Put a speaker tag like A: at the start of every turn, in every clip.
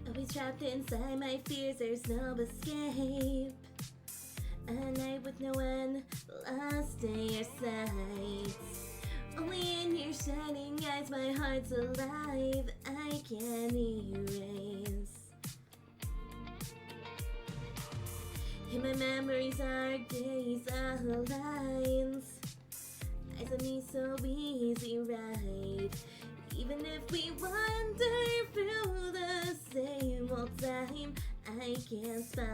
A: Always trapped inside my fears, there's no escape. A night with no end, lost in your sights. Only in your shining eyes, my heart's alive. I can't erase. In my memories are days of lines. Eyes on me so easy, right? Even if we wander through the same old time, I can't spot.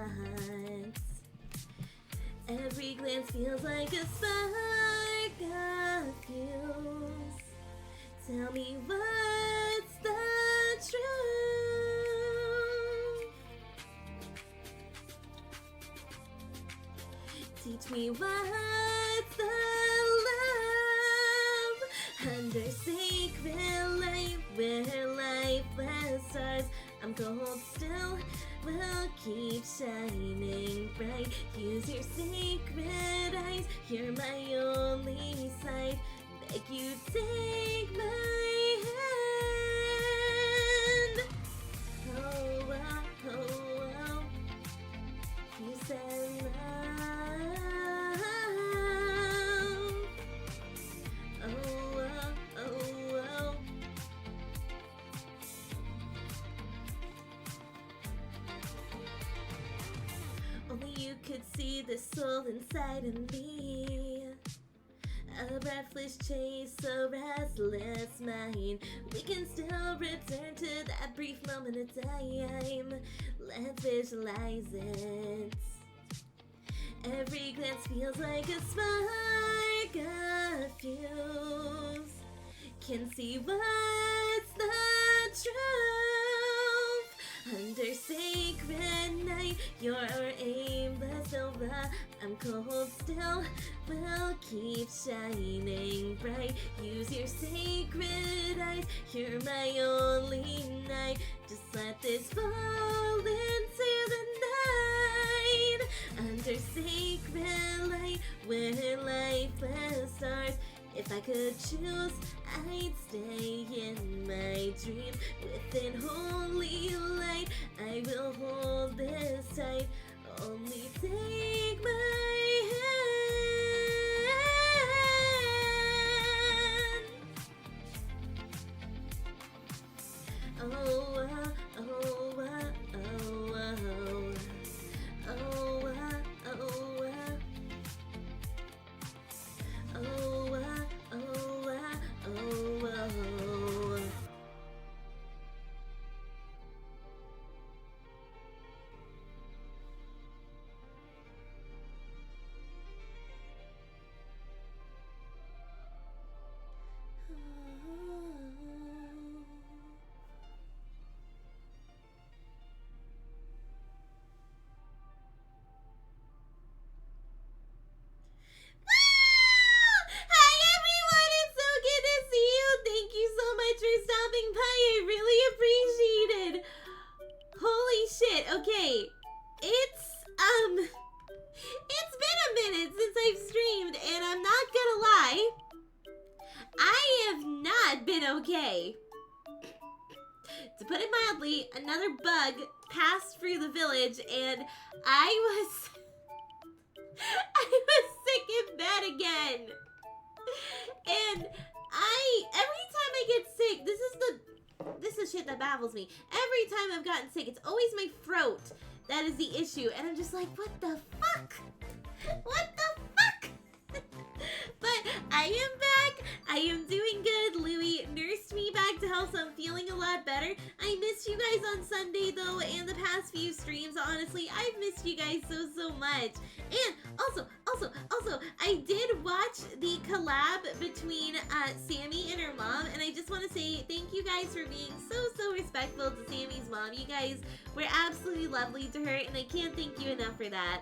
A: Every glance feels like a spark of fuse. Tell me what's the truth? Teach me what's the love under sacred light where lifeless stars. I'm cold still, will keep shining bright. Use your sacred eyes, you're my only sight. Beg you take my hand. Oh, oh, oh, oh. You said love. Oh, oh, oh, oh. Only you could see the soul inside of me. A breathless chase, a restless mind. We can still return to that brief moment of time. Let's visualize it. Every glance feels like a spark of fuse. Can see what's the truth. Under sacred night, you're aimless over. I'm cold still, will keep shining bright. Use your sacred eyes, you're my only night. Just let this fall into the night. Under sacred light, where lifeless stars. If I could choose, I'd stay in my dream. Within holy light, I will hold this tight. Only take my hand. Oh, oh, oh, oh, oh, oh, oh, oh, oh, oh, oh. Stopping by, I really appreciate it. Holy shit, okay. It's been a minute since I've streamed, and I'm not gonna lie, I have not been okay. To put it mildly, another bug passed through the village, and I was sick in bed again. And every time I get sick, this is shit that baffles me. Every time I've gotten sick, it's always my throat that is the issue. And I'm just like, what the fuck? What the fuck? But I am back. I am doing good. Louie nursed me back back to health, so I'm feeling a lot better. I missed you guys on Sunday, though, and the past few streams, honestly. I've missed you guys so much. And also, I did watch the collab between Sammy and her mom, and I just want to say thank you guys for being so respectful to Sammy's mom. You guys were absolutely lovely to her, and I can't thank you enough for that.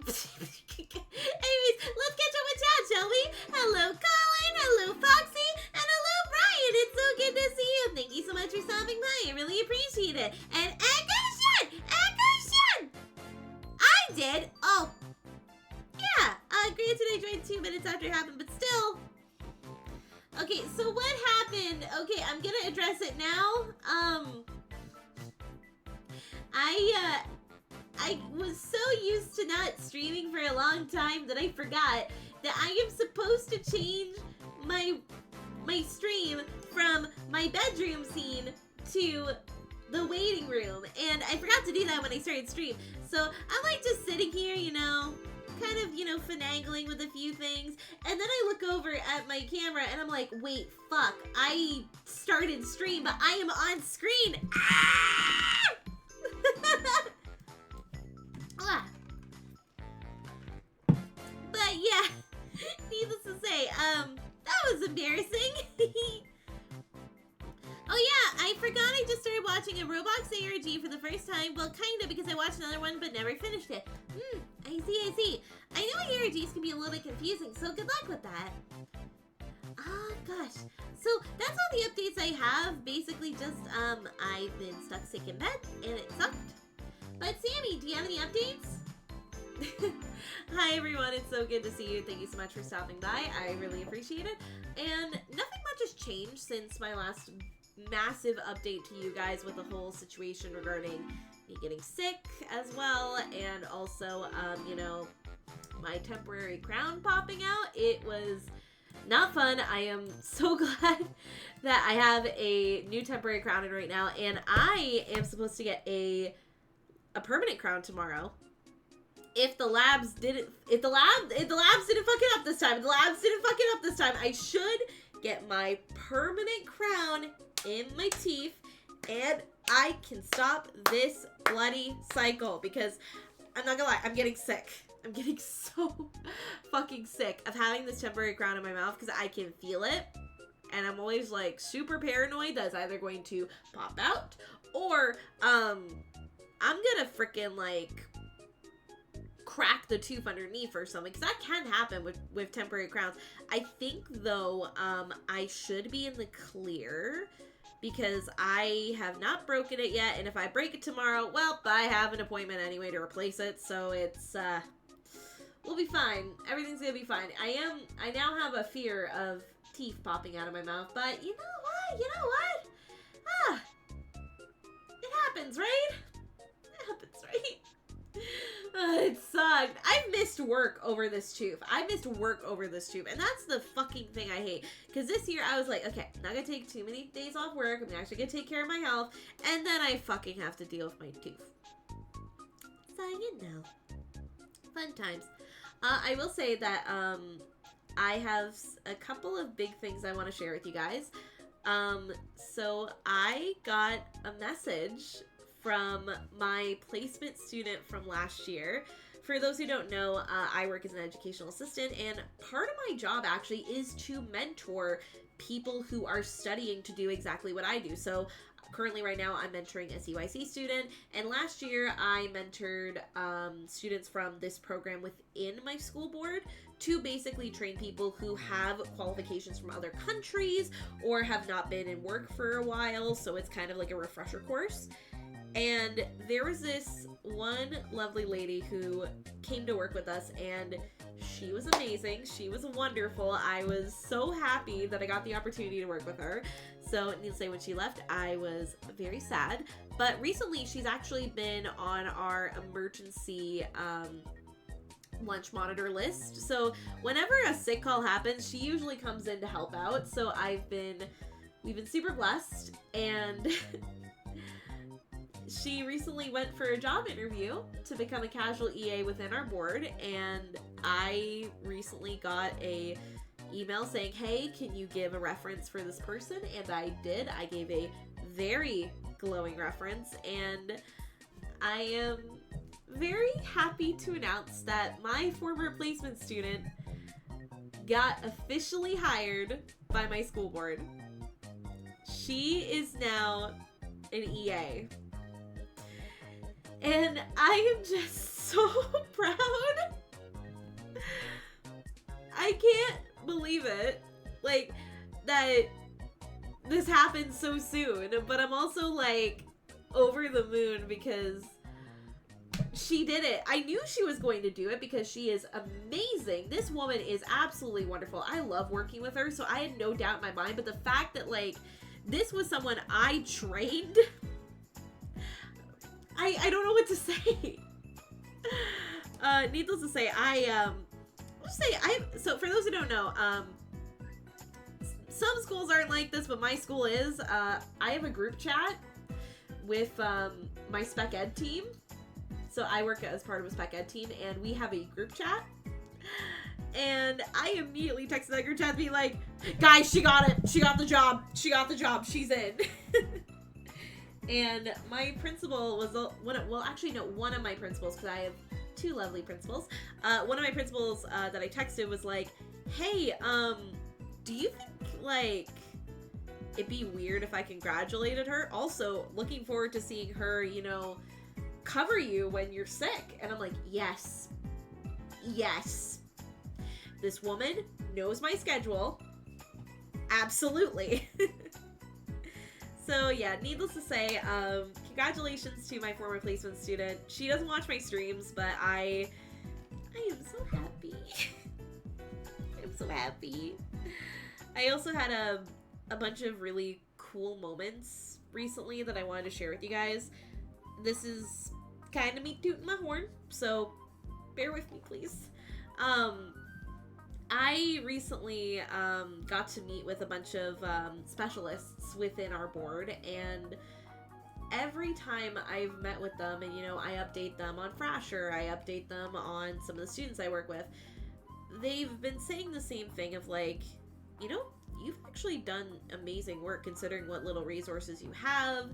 A: Anyways, let's catch up with chat, shall we? Hello, Colin. Hello, Foxy. And hello, Brian. It's so good to see you. Thank you so much for stopping by. I really appreciate it. And Echo Shin! I did? Oh. Yeah. Granted, I joined 2 minutes after it happened, but still. Okay, so what happened? Okay, I'm gonna address it now. I was so used to not streaming for a long time that I forgot that I am supposed to change my stream from my bedroom scene to the waiting room, and I forgot to do that when I started stream. So I'm like just sitting here, you know, kind of, you know, finagling with a few things, and then I look over at my camera and I'm like, wait, fuck, I started stream, but I am on screen. Ah! But yeah, needless to say, that was embarrassing. Oh yeah, I forgot I just started watching a Roblox ARG for the first time. Well, kinda, because I watched another one but never finished it. I see. I know ARGs can be a little bit confusing, so good luck with that. Ah, gosh. So that's all the updates I have. Basically just, I've been stuck sick in bed, and it sucked. But Sammy, do you have any updates? Hi everyone, it's so good to see you. Thank you so much for stopping by. I really appreciate it. And nothing much has changed since my last massive update to you guys with the whole situation regarding me getting sick as well, and also, you know, my temporary crown popping out. It was not fun. I am so glad that I have a new temporary crown in right now, and I am supposed to get a permanent crown tomorrow. If the labs didn't fuck it up this time, I should get my permanent crown in my teeth, and I can stop this bloody cycle, because I'm not gonna lie, I'm getting sick. I'm getting so fucking sick of having this temporary crown in my mouth, because I can feel it, and I'm always like super paranoid that it's either going to pop out, or I'm gonna freaking like crack the tooth underneath or something, because that can happen with temporary crowns. I think though, I should be in the clear, because I have not broken it yet, and if I break it tomorrow, well, I have an appointment anyway to replace it, so it's, we'll be fine. Everything's gonna be fine. I now have a fear of teeth popping out of my mouth, but you know what? Ah, it happens, right? It happens, right? It sucked. I've missed work over this tooth. And that's the fucking thing I hate. Because this year I was like, okay, I'm not gonna take too many days off work. I'm actually gonna take care of my health. And then I fucking have to deal with my tooth. So, you know. Fun times. I will say that I have a couple of big things I want to share with you guys. So I got a message from my placement student from last year. For those who don't know, I work as an educational assistant, and part of my job actually is to mentor people who are studying to do exactly what I do. So currently right now I'm mentoring a CYC student, and last year I mentored students from this program within my school board to basically train people who have qualifications from other countries or have not been in work for a while, so it's kind of like a refresher course. And there was this one lovely lady who came to work with us, and she was amazing. She was wonderful. I was so happy that I got the opportunity to work with her. So, needless to say, when she left, I was very sad. But recently, she's actually been on our emergency lunch monitor list. So, whenever a sick call happens, she usually comes in to help out. So, we've been super blessed, and she recently went for a job interview to become a casual EA within our board, and I recently got a email saying, hey, can you give a reference for this person? And I did. I gave a very glowing reference, and I am very happy to announce that my former placement student got officially hired by my school board. She is now an EA. And I am just so proud. I can't believe it. Like, that this happened so soon. But I'm also, like, over the moon because she did it. I knew she was going to do it because she is amazing. This woman is absolutely wonderful. I love working with her, so I had no doubt in my mind. But the fact that, like, this was someone I trained, I don't know what to say. Needless to say, so for those who don't know, some schools aren't like this, but my school is. I have a group chat with my spec ed team. So I work as part of a spec ed team, and we have a group chat. And I immediately texted that group chat to be like, guys, she got it. She got the job. She got the job. She's in. And my principal was, one of my principals, because I have two lovely principals. One of my principals that I texted was like, hey, do you think, like, it'd be weird if I congratulated her? Also, looking forward to seeing her, you know, cover you when you're sick. And I'm like, yes. Yes. This woman knows my schedule. Absolutely. So yeah, needless to say, congratulations to my former placement student. She doesn't watch my streams, but I am so happy. I'm so happy. I also had a bunch of really cool moments recently that I wanted to share with you guys. This is kind of me tooting my horn, so bear with me, please. I recently got to meet with a bunch of specialists within our board, and every time I've met with them, and, you know, I update them on Frasher, I update them on some of the students I work with, they've been saying the same thing of, like, you know, you've actually done amazing work considering what little resources you have.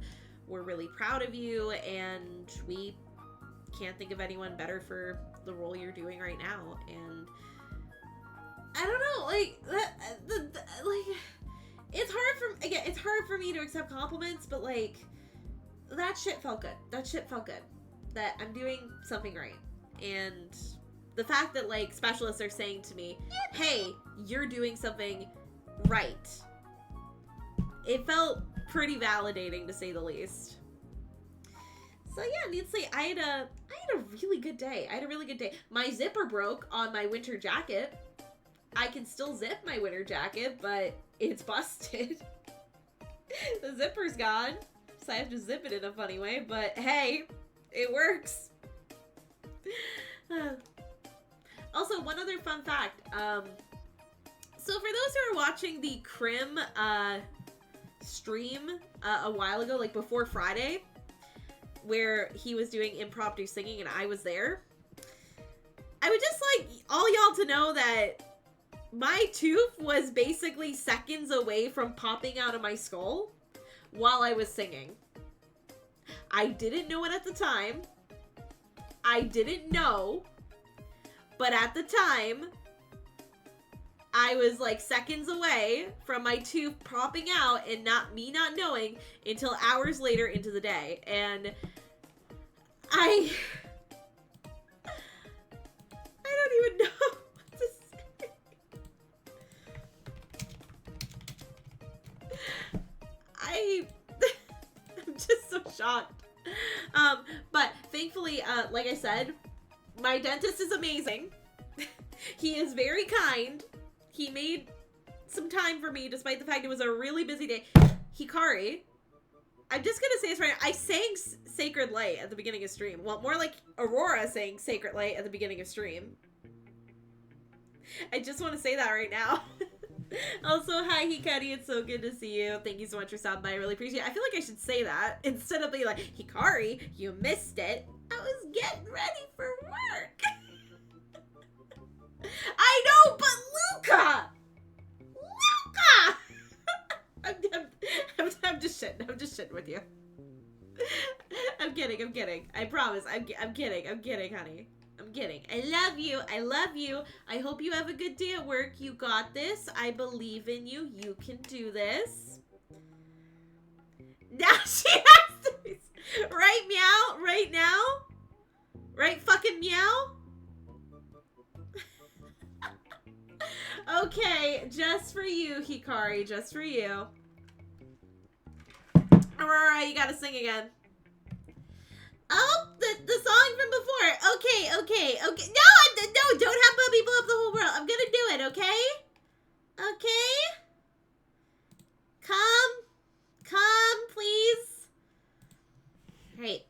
A: We're really proud of you, and we can't think of anyone better for the role you're doing right now. And I don't know, like, like, it's hard for me to accept compliments, but, like, that shit felt good. That shit felt good. That I'm doing something right. And the fact that, like, specialists are saying to me, hey, you're doing something right, it felt pretty validating, to say the least. So yeah, needless to say, I had a really good day. My zipper broke on my winter jacket. I can still zip my winter jacket, but it's busted. The zipper's gone, so I have to zip it in a funny way, but hey, it works. Also, one other fun fact. So for those who are watching the Crim stream a while ago, like before Friday, where he was doing impromptu singing and I was there, I would just like all y'all to know that my tooth was basically seconds away from popping out of my skull while I was singing. I didn't know it at the time. I didn't know. But at the time, I was like seconds away from my tooth popping out and not knowing until hours later into the day. And I don't even know what to say. I'm just so shocked. But thankfully, like I said, my dentist is amazing. He is very kind. He made some time for me despite the fact it was a really busy day. Hikari, I'm just gonna say this right now. I sang Sacred Light at the beginning of stream. Well, more like Aurora sang Sacred Light at the beginning of stream. I just want to say that right now. Also, hi Hikari, it's so good to see you. Thank you so much for stopping by. I really appreciate it. I feel like I should say that instead of being like, Hikari, you missed it. I was getting ready for work. I know, but Luca! you. I'm kidding. I promise. I'm kidding, honey. I'm kidding. I love you. I hope you have a good day at work. You got this. I believe in you. You can do this. Now she has to be... Right, meow? Right now? Right fucking meow? Okay, just for you, Hikari. Just for you. Aurora, you gotta sing again. Oh, the song from before. Okay. No, don't have Bubby blow up the whole world. I'm gonna do it, okay? Okay? Come, please. Hey.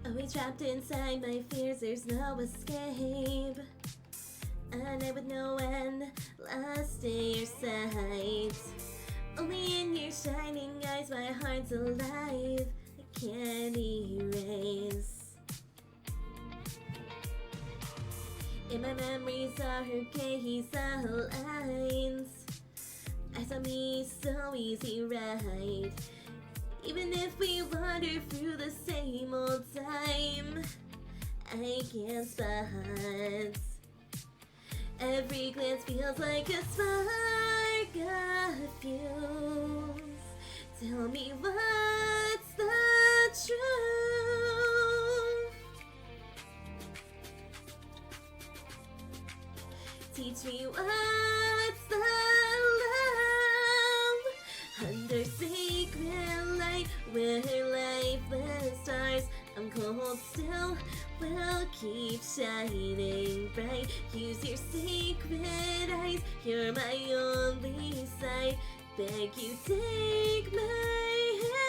A: Always trapped inside my fears, there's no escape. And I would know when lost in your sight. Only in your shining eyes, my heart's alive. I can't erase. In my memories are her gaze lines. Eyes on me so easy, right? Even if we wander through the same old time, I can't spot. Every glance feels like a spark of fuse. Tell me what's the truth. Teach me what's the love. Under sacred light, where lifeless stars, I'm cold still, will keep shining bright. Use your sacred eyes, you're my only sight. Beg you, take my hand.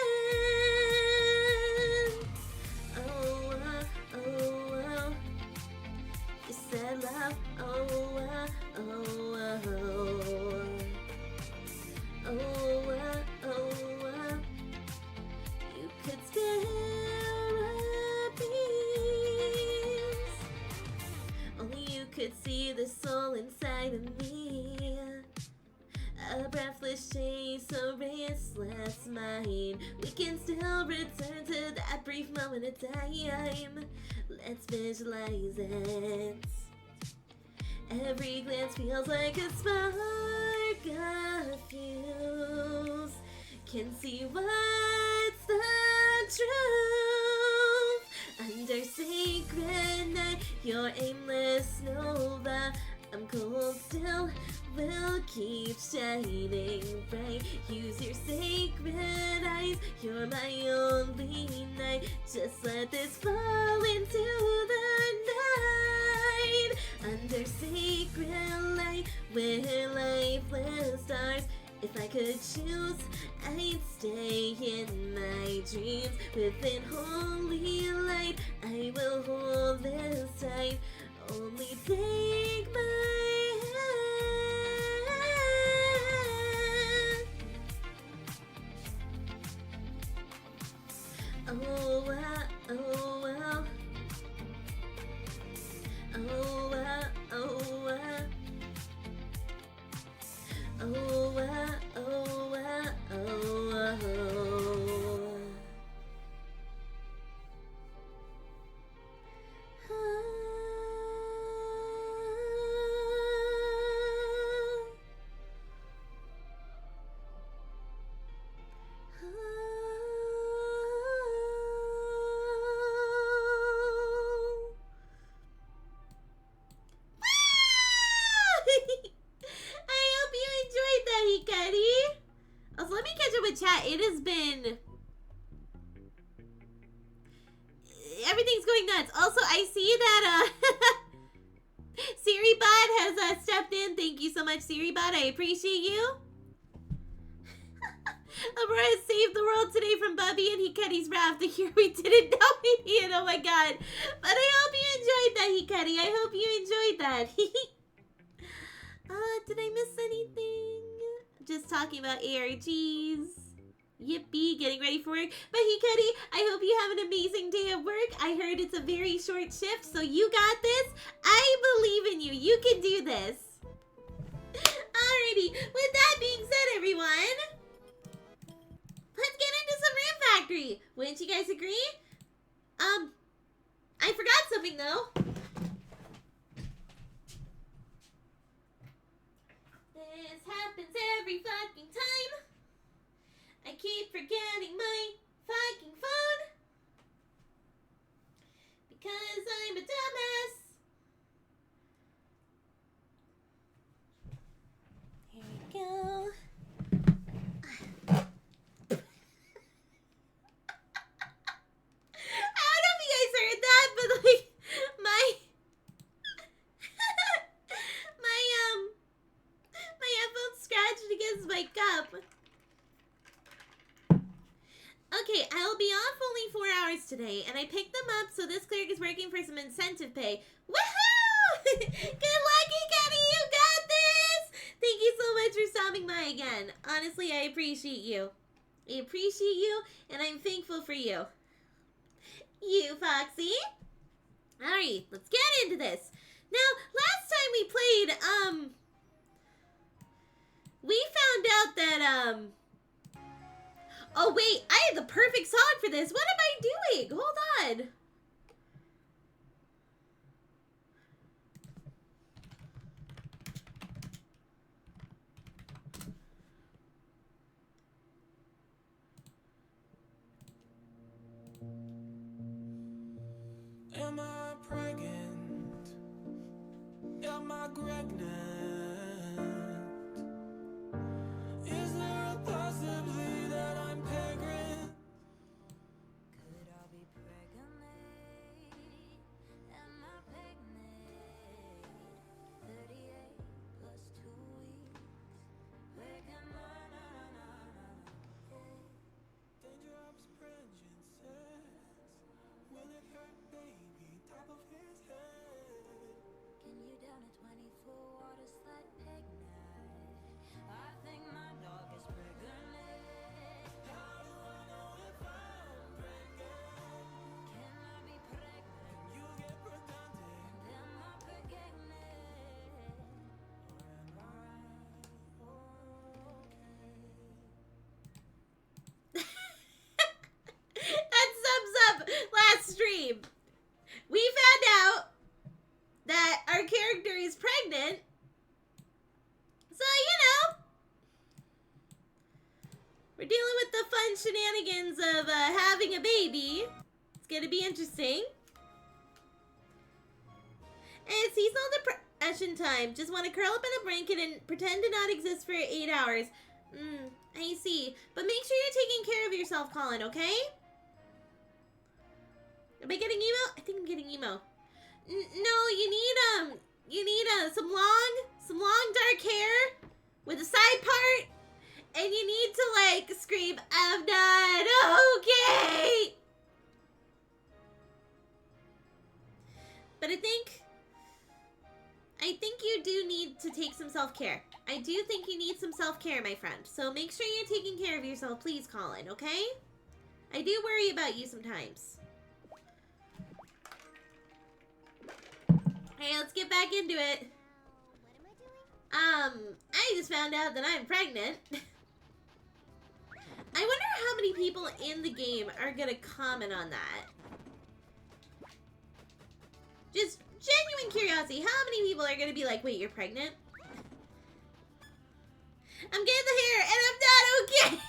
A: Oh, you said love. You could spare a piece. Only you could see the soul inside of me. A breathless chase, a restless mind. We can still return to that brief moment of time. Let's visualize it. Every glance feels like a spark of fuse. Can see what's the truth. Under sacred night, your aimless nova. I'm cold still, will keep shining bright. Use your sacred eyes, you're my only night. Just let this fall into the night. Under sacred light, where lifeless stars. If I could choose, I'd stay in my dreams. Within holy light, I will hold this tight. Only take my hand. Oh, wow, oh, wow. Oh, wow, oh, wow. Oh, wow, oh, wow, oh, wow. Also, let me catch up with chat. It has been... Everything's going nuts. Also, I see that SiriBot has stepped in. Thank you so much, SiriBot. I appreciate you. Aurora saved the world today from Bubby and Hikari's wrath. The year we didn't know we needed. Oh my god. But I hope you enjoyed that, Hikari. I hope you enjoyed that. Did I miss anything? Just talking about ARGs. Yippee, getting ready for work. But hey, Cuddy, I hope you have an amazing day at work. I heard it's a very short shift, so you got this. I believe in you. You can do this. Alrighty, with that being said, everyone, let's get into some Rune Factory. Wouldn't you guys agree? I forgot something, though. This happens every fucking time. I keep forgetting my fucking phone because I'm a dumbass. Here we go. I don't know if you guys heard that, but like my headphones scratched against my cup. Okay, I'll be off only 4 hours today, and I picked them up, so this cleric is working for some incentive pay. Woohoo! Good lucky, Kenny! You got this! Thank you so much for stopping by again. Honestly, I appreciate you. I appreciate you, and I'm thankful for you. You, Foxy. Alright, let's get into this. Now, last time we played, we found out that, oh, wait, I had the perfect song for this. What am I doing? Hold on.
B: Am I pregnant? Am I pregnant? Is there a possibility that I'm pregnant? Could I be pregnant? Am I pregnant? 38 plus 2 weeks. Where can dangerous princess? Will it hurt, baby? Top of his head. Can you down a 24 water slide peg night? I think my dog is pregnant. How do I know if I'm pregnant? Can I be pregnant? You get redundant. Am I pregnant? Or am I okay?
A: That sums up last stream. We found out that our character is pregnant. So, you know, we're dealing with the fun shenanigans of having a baby. It's going to be interesting. And it's seasonal depression time. Just want to curl up in a blanket and pretend to not exist for 8 hours. I see. But make sure you're taking care of yourself, Colin, okay? Am I getting emo? I think I'm getting emo. No, you need some long dark hair with a side part, and you need to like scream, "I'm not okay." But I think you do need to take some self-care. I do think you need some self-care, my friend. So make sure you're taking care of yourself, please, Colin, okay? I do worry about you sometimes. Hey, let's get back into it.
C: What am I doing?
A: I just found out that I'm pregnant. I wonder how many people in the game are gonna comment on that. Just genuine curiosity. How many people are gonna be like, wait, you're pregnant? I'm getting the hair and I'm not okay.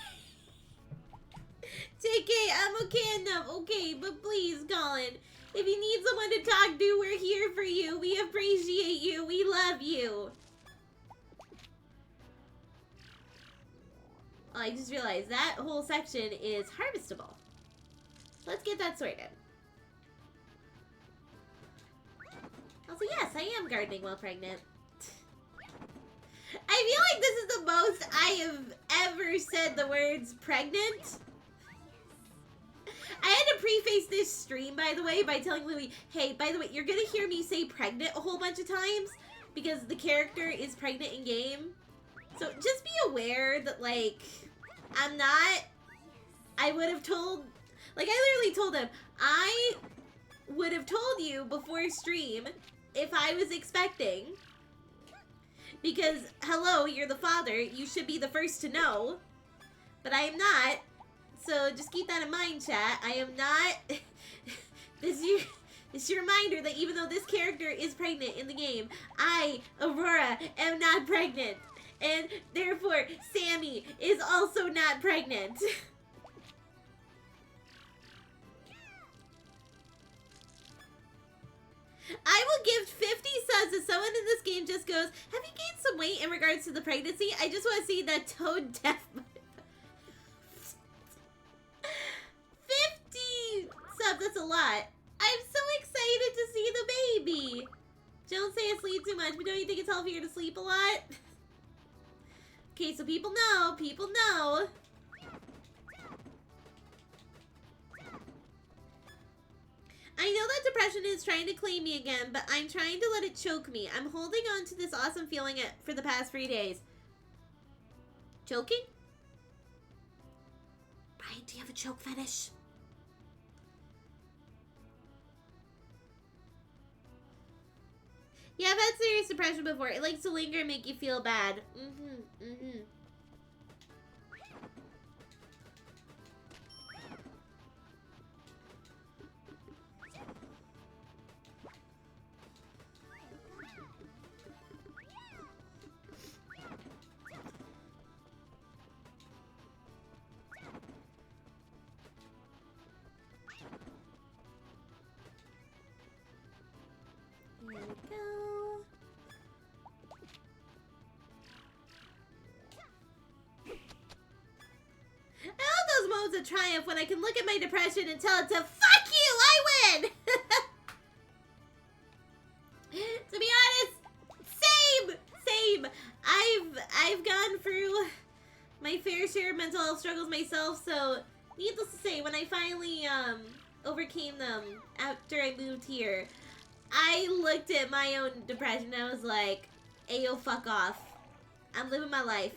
A: JK, I'm okay enough. Okay, but please, Colin, if you need someone to talk to, we're here for you. We appreciate you. We love you. Oh, I just realized that whole section is harvestable. Let's get that sorted. Also, yes, I am gardening while pregnant. I feel like this is the most I have ever said the words pregnant. I had to preface this stream, by the way, by telling Louie, hey, by the way, you're gonna hear me say pregnant a whole bunch of times because the character is pregnant in game. So just be aware that, like, I would have told, like, I literally told him, I would have told you before stream if I was expecting. Because, hello, you're the father. You should be the first to know. But I am not. So just keep that in mind, chat. I am not. This is your reminder that even though this character is pregnant in the game, I, Aurora, am not pregnant. And therefore, Sammy is also not pregnant. I will give 50 subs if someone in this game just goes, have you gained some weight in regards to the pregnancy? I just want to see that Toad death. 50 subs, that's a lot. I'm so excited to see the baby. Don't say I sleep too much, but don't you think it's healthier to sleep a lot? Okay, so people know. People know. I know that depression is trying to claim me again, but I'm trying to let it choke me. I'm holding on to this awesome feeling for the past 3 days. Choking? Brian, do you have a choke fetish? Yeah, I've had serious depression before. It likes to linger and make you feel bad. Here we go. I love those moments of triumph when I can look at my depression and tell it to fuck you, I win! To be honest, same. I've gone through my fair share of mental health struggles myself, so needless to say, when I finally overcame them after I moved here, I looked at my own depression and I was like, ayo, fuck off. I'm living my life.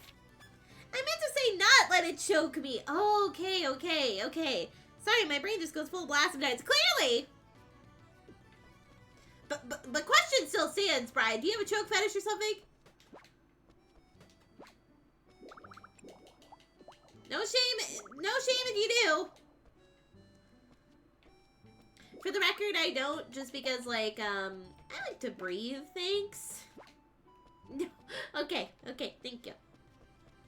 A: I meant to say not let it choke me. Oh, okay. Sorry, my brain just goes full blast sometimes. Clearly! But question still stands, Brian. Do you have a choke fetish or something? No shame if you do. For the record, I don't, just because, like, I like to breathe, thanks. No. Okay, thank you.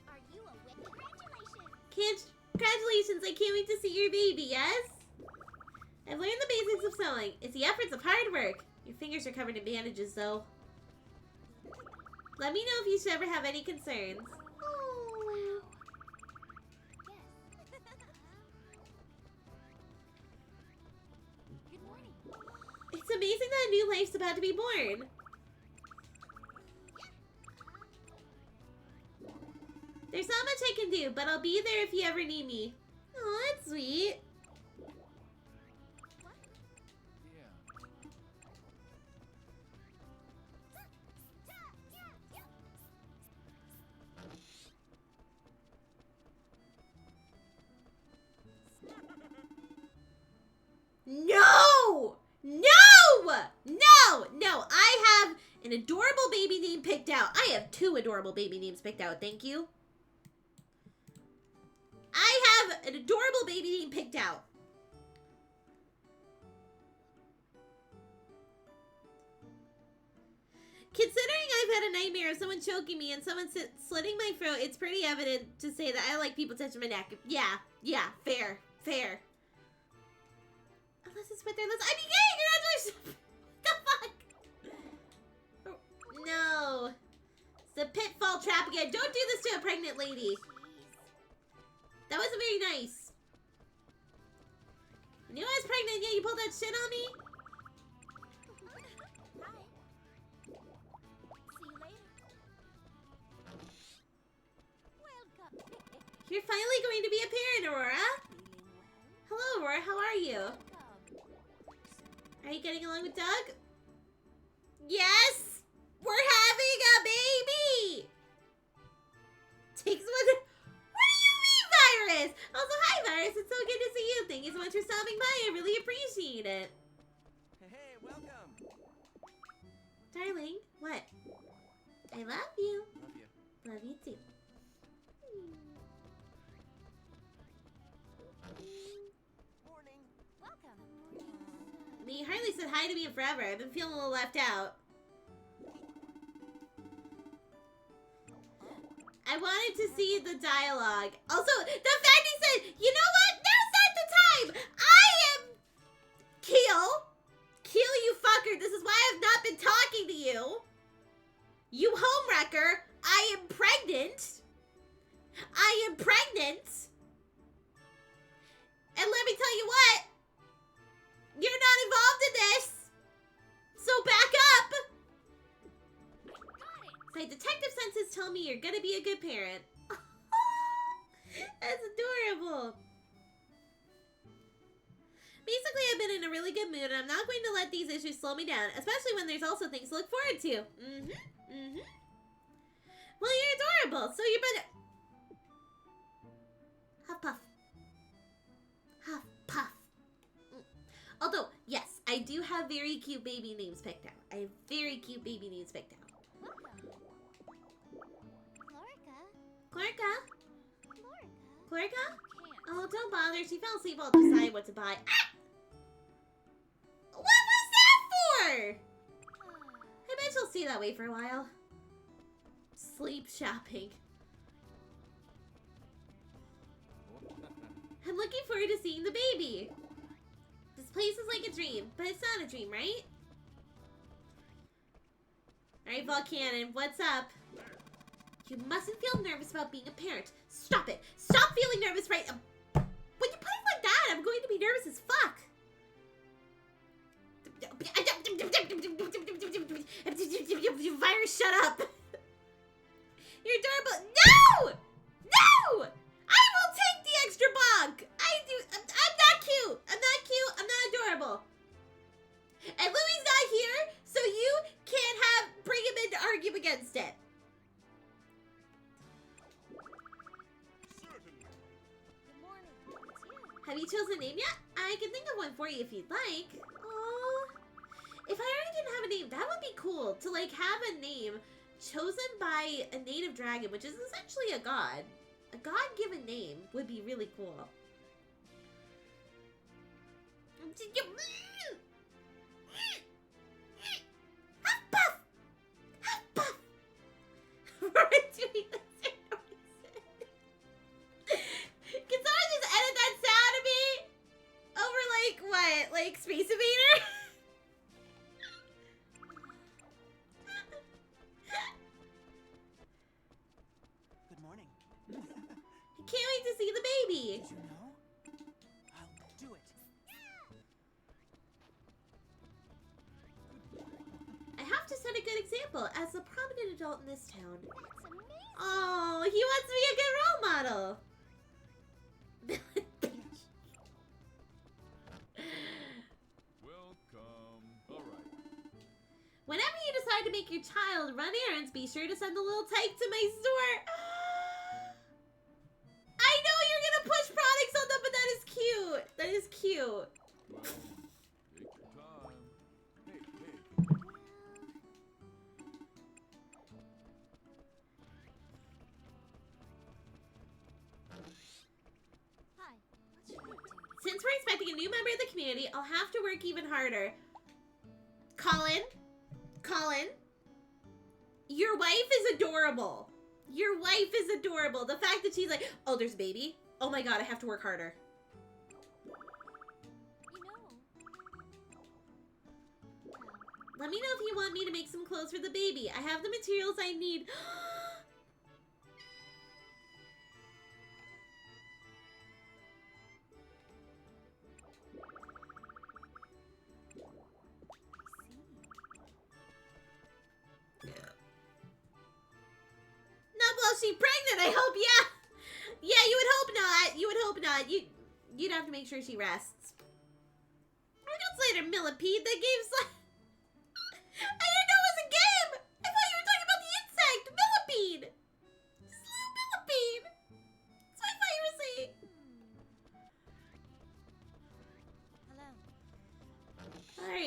C: Are you a witch?
A: Congratulations, I can't wait to see your baby, yes? I've learned the basics of sewing. It's the efforts of hard work. Your fingers are covered in bandages, though. Let me know if you should ever have any concerns. Oh.
C: Good morning.
A: It's amazing that a new life's about to be born. There's not much I can do, but I'll be there if you ever need me. Oh, that's sweet. No! I have an adorable baby name picked out. I have 2 adorable baby names picked out, thank you. I have an adorable baby name picked out. Considering I've had a nightmare of someone choking me and someone slitting my throat, it's pretty evident to say that I like people touching my neck. Yeah, fair. Unless it's with their lips. I'm gay! Congratulations! What the fuck? No. It's the pitfall trap again. Don't do this to a pregnant lady. That wasn't very nice. You knew I was pregnant, yet you pulled that shit on me?
C: See you later. Welcome.
A: You're finally going to be a parent, Aurora.
C: Feeling well?
A: Hello, Aurora. How are you?
C: Welcome.
A: Are you getting along with Doug? Yes! We're it's so good to see you. Thank you so much for stopping by. I really appreciate it.
B: Hey, welcome.
A: Darling, what? I love you.
B: Love you.
A: Love you too.
B: Morning.
C: Welcome.
A: Me hardly said hi to me in forever. I've been feeling a little left out. I wanted to see the dialogue. Also, the fact he said, you know what? Now's not the time. I am Keel. Keel, you fucker. This is why I've not been talking to you. You homewrecker. I am pregnant. I am pregnant. And let me tell you what. You're not involved in this. So back up. My detective senses tell me you're gonna be a good parent. That's adorable. Basically, I've been in a really good mood, and I'm not going to let these issues slow me down, especially when there's also things to look forward to. Well, you're adorable, so you better... Huff puff. Huff puff. Although, yes, I do have very cute baby names picked out. I have very cute baby names picked out. Clorica? Clorica? Oh, don't bother. She fell asleep while deciding what to buy. Ah! What was that for? I bet she'll stay that way for a while. Sleep shopping. I'm looking forward to seeing the baby. This place is like a dream, but it's not a dream, right? Alright, Volcanon, what's up? You mustn't feel nervous about being a parent. Stop it. Stop feeling nervous right... when you put it like that, I'm going to be nervous as fuck. Virus, shut up. You're adorable. No! No! I will take the extra bog. I'm not cute. I'm not cute. I'm not adorable. And Louie's not here, so you can't bring him in to argue against it. Have you chosen a name yet? I can think of one for you if you'd like. Oh, if I already didn't have a name, that would be cool. To like have a name chosen by a native dragon, which is essentially a god. A god-given name would be really cool. Huff puff! Huff puff! We're doing the same noises. Can someone just edit that sound of me? Over like, what? Like Space Invader?
B: Good morning.
A: I can't wait to see the baby.
B: Did you know? I'll do it.
A: I have to set a good example as a prominent adult in this town.
C: That's amazing.
A: Oh, he wants to be a good role model.
D: Welcome. All right.
A: Whenever you decide to make your child run errands, be sure to send the little tyke to my store. I know you're gonna push products on them, but that is cute. That is cute.
D: Well, take your time. Hey.
C: Hi. What should I do?
A: Since we're expecting a new member of the community, I'll have to work even harder. Colin, your wife is adorable. Your wife is adorable. The fact that she's like, oh, there's a baby. Oh my god, I have to work harder.
C: You know.
A: Let me know if you want me to make some clothes for the baby. I have the materials I need. Not while she's pregnant, I hope, yeah. Yeah, you would hope not. You would hope not. You'd have to make sure she rests. Minutes later, Millipede, the game's like... I didn't know it was a game! I thought you were talking about the insect! Millipede! Slow Millipede! That's what I thought you were saying.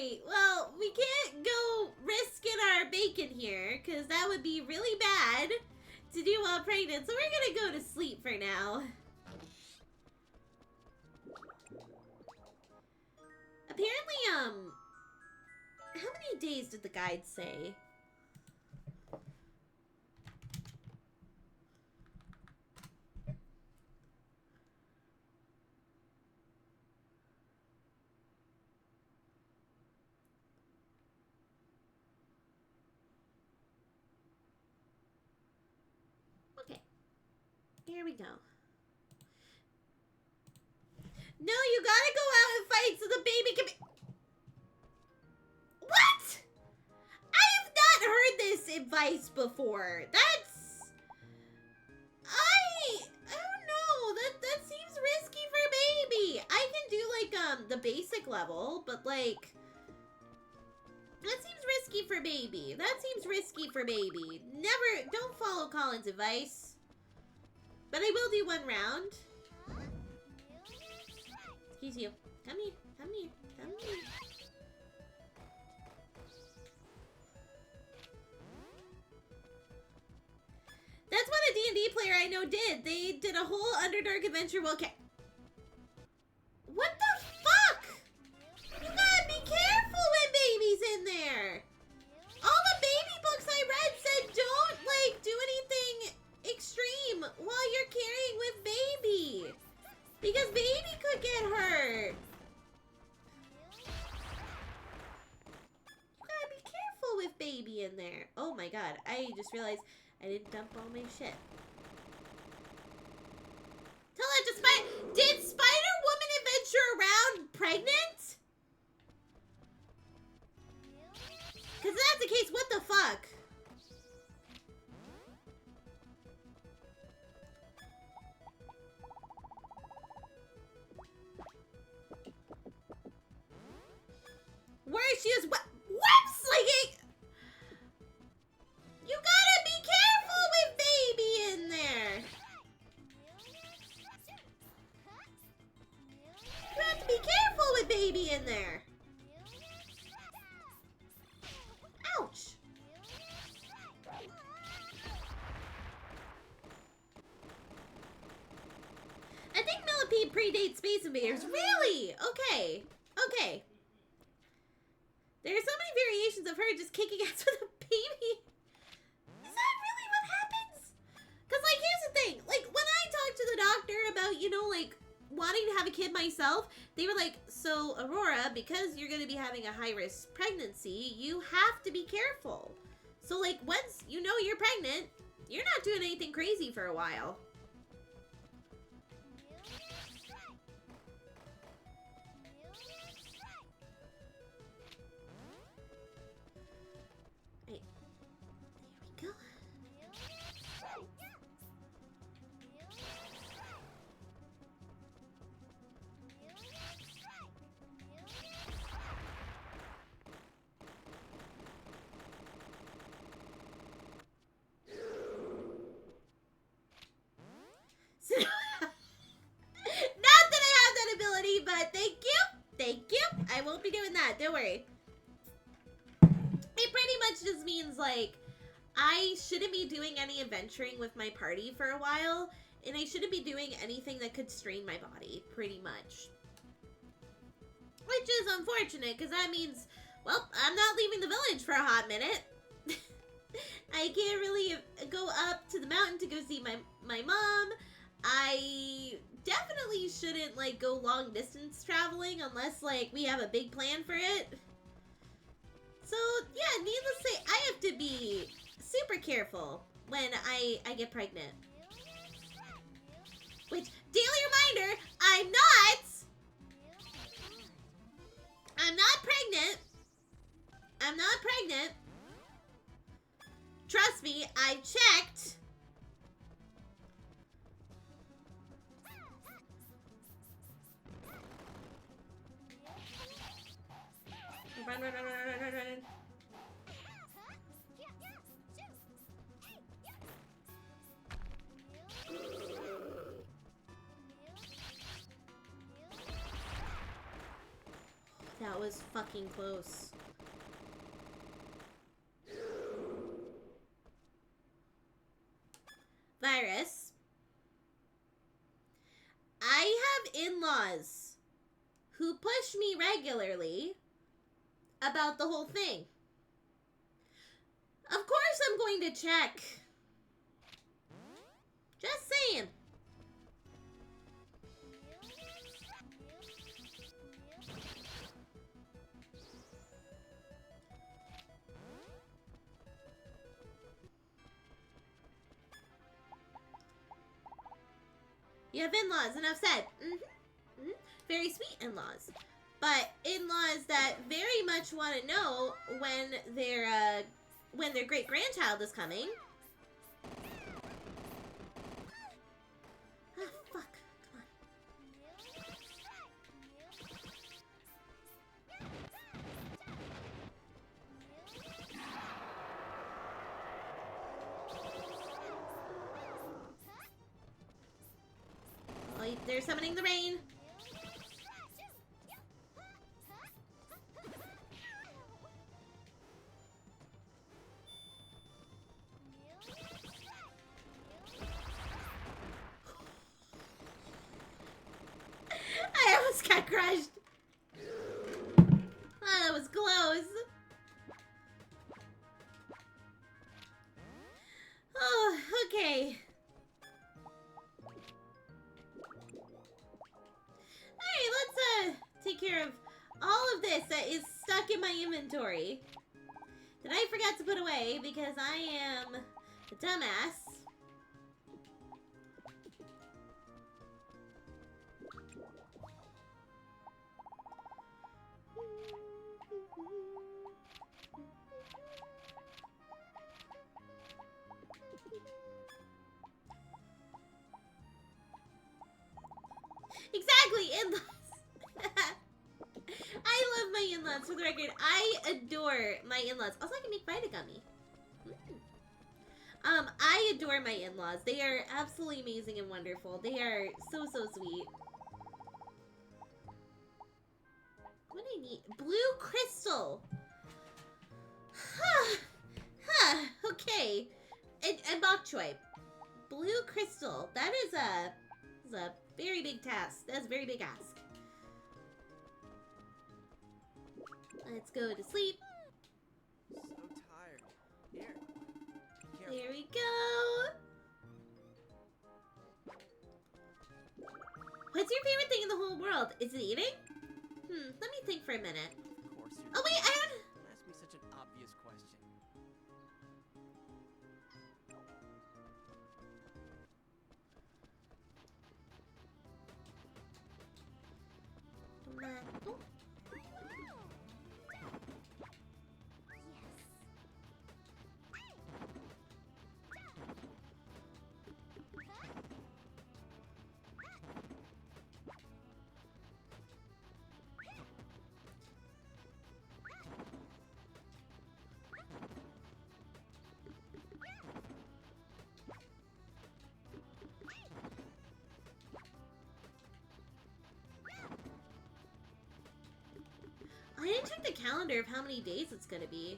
A: Alright, well, we can't go risking our bacon here, because that would be really bad to do while pregnant, so we're gonna go to sleep for now. Apparently, how many days did the guide say? Okay. Here we go. No, you gotta go out and fight so the baby can be... What? I have not heard this advice before. That's... I don't know. That seems risky for baby. I can do, like, the basic level, but, like... That seems risky for baby. That seems risky for baby. Never... Don't follow Colin's advice. But I will do one round. Excuse you. Come here. Come here. Come here. That's what a D&D player I know did. They did a whole Underdark adventure while What the fuck? You gotta be careful when baby's in there. All the baby books I read said don't, like, do anything extreme while you're carrying with baby. Because baby could get hurt. You gotta be careful with baby in there. Oh my god, I just realized I didn't dump all my shit. Tell that to Did Spider-Woman adventure around pregnant? Because if that's the case, what the fuck? Where she is web slinging. You gotta be careful with baby in there. You have to be careful with baby in there. Ouch. I think Millipede predates Space Invaders. Really? Okay. Okay. There are so many variations of her just kicking ass with a baby. Is that really what happens? Because, like, here's the thing. Like, when I talked to the doctor about, you know, like, wanting to have a kid myself, they were like, so, Aurora, because you're going to be having a high-risk pregnancy, you have to be careful. So, like, once you know you're pregnant, you're not doing anything crazy for a while. But thank you. Thank you. I won't be doing that. Don't worry. It pretty much just means, like, I shouldn't be doing any adventuring with my party for a while, and I shouldn't be doing anything that could strain my body, pretty much. Which is unfortunate, because that means, well, I'm not leaving the village for a hot minute. I can't really go up to the mountain to go see my mom. I definitely shouldn't, like, go long distance traveling unless, like, we have a big plan for it. So, yeah, needless to say, I have to be super careful when I get pregnant. Which, daily reminder, I'm not pregnant. I'm not pregnant. Trust me, I checked. Run, run, run, run, run, run, run. That was fucking close. Virus. I have in-laws who push me regularly about the whole thing. Of course I'm going to check. Just saying. You have in-laws, enough said. Very sweet in-laws. But in-laws that very much want to know when their great-grandchild is coming. Ah, fuck. Come on. Oh, they're summoning the rain. I almost got crushed. Oh, that was close. Oh, okay. Alright, let's take care of all of this that is stuck in my inventory that I forgot to put away because I am a dumbass. Exactly, in-laws. I love my in-laws, for the record. I adore my in-laws. Also, I can make Vita-Gummy. I adore my in-laws. They are absolutely amazing and wonderful. They are so, so sweet. What do I need? Blue crystal. Okay. And bok choy. Blue crystal. That is a very big task. That's a very big ask. Let's go to sleep.
E: So tired. Here.
A: There we go. What's your favorite thing in the whole world? Is it eating? Let me think for a minute.
E: Of course you're
A: Oh wait, I don't...
E: Don't ask me such an obvious question.
A: Oh. I didn't check the calendar of how many days it's gonna be.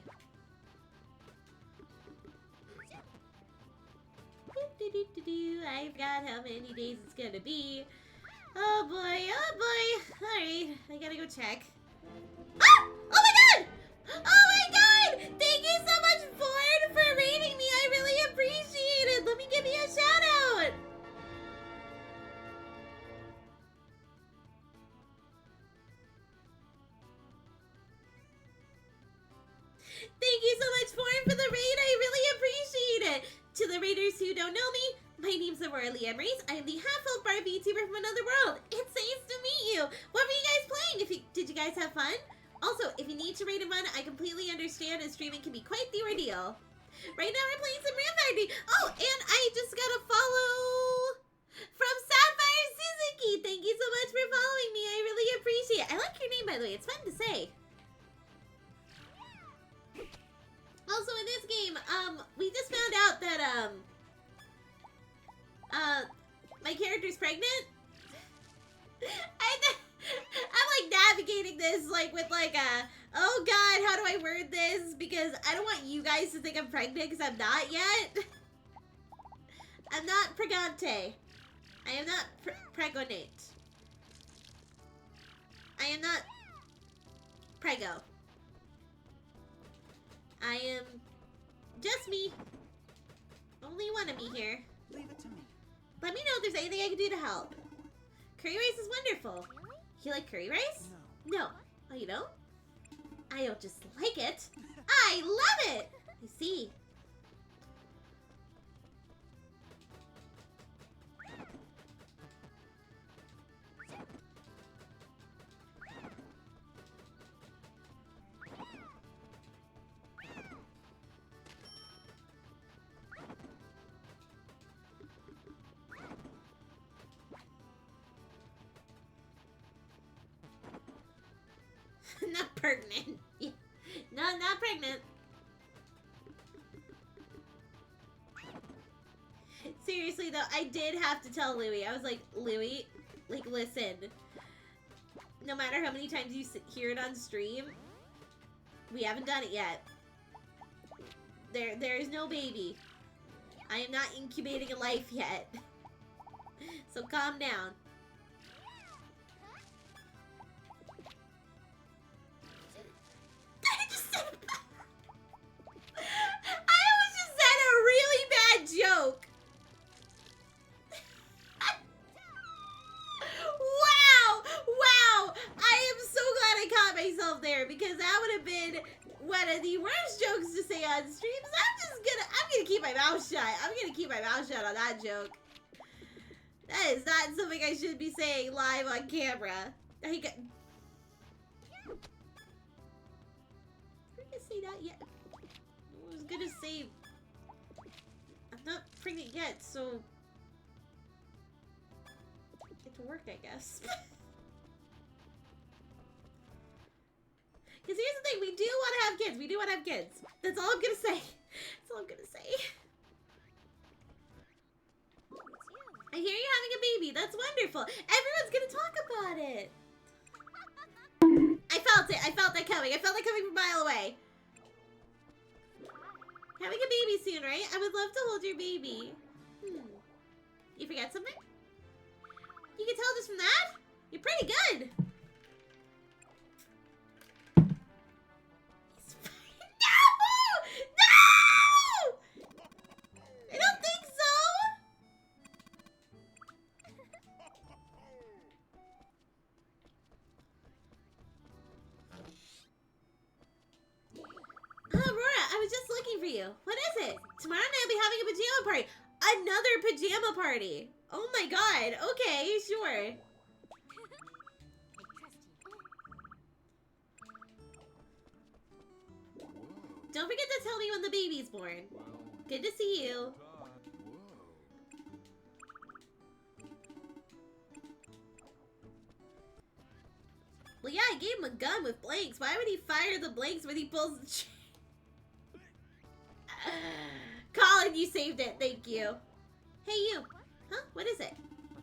A: I forgot how many days it's gonna be. Oh boy, oh boy. Alright, I gotta go check. Ah! Oh my god! Oh my god! Thank you so much, Ford, for rating me. I really appreciate it. Let me give you a shout out. Thank you so much, Foreign, for the raid. I really appreciate it. To the raiders who don't know me, my name's Aurora Liamreese. I am the half-elf bar VTuber from another world. It's nice to meet you. What were you guys playing? Did you guys have fun? Also, if you need to raid and run, I completely understand, and streaming can be quite the ordeal. Right now, we're playing some Rampire. Oh, and I just got a follow from Sapphire Suzuki. Thank you so much for following me. I really appreciate it. I like your name, by the way. It's fun to say. Also, in this game, we just found out that, my character's pregnant. I'm like navigating this like with like a, oh god, how do I word this? Because I don't want you guys to think I'm pregnant because I'm not yet. I'm not pregante. I am not pregnant. I am not prego. I am just me. Only one of me here.
E: Leave it to me.
A: Let me know if there's anything I can do to help. Curry rice is wonderful.
C: Really?
A: You like curry rice?
E: No.
A: No. Oh, you don't? I don't just like it. I love it! I see. Not pregnant. No, not pregnant. Seriously though, I did have to tell Louie. I was like, Louie, like listen. No matter how many times you hear it on stream, we haven't done it yet. There is no baby. I am not incubating a life yet. So calm down. I just said I almost just said a really bad joke. Wow! Wow! I am so glad I caught myself there because that would have been one of the worst jokes to say on streams. I'm gonna keep my mouth shut. I'm gonna keep my mouth shut on that joke. That is not something I should be saying live on camera. I gonna say that yet. I was gonna say I'm not pregnant yet, so it worked, I guess. Because here's the thing, we do want to have kids. We do want to have kids. That's all I'm gonna say. That's all I'm gonna say. I hear you're having a baby. That's wonderful. Everyone's gonna talk about it. I felt it. I felt that coming. I felt that coming from a mile away. Having a baby soon, right? I would love to hold your baby. You forget something? You can tell just from that? You're pretty good. He's fine. No! No! I don't think so. Aurora, I was just looking for you. What is it? Tomorrow night I'll be having a pajama party. Another pajama party. Oh my god. Okay, sure. Don't forget to tell me when the baby's born.
D: Well,
A: Good to see you.
D: time.
A: Well, yeah, I gave him a gun with blanks. Why would he fire the blanks when he pulls the trigger? Colin, you saved it. Thank you. Hey, you. Huh? What is it?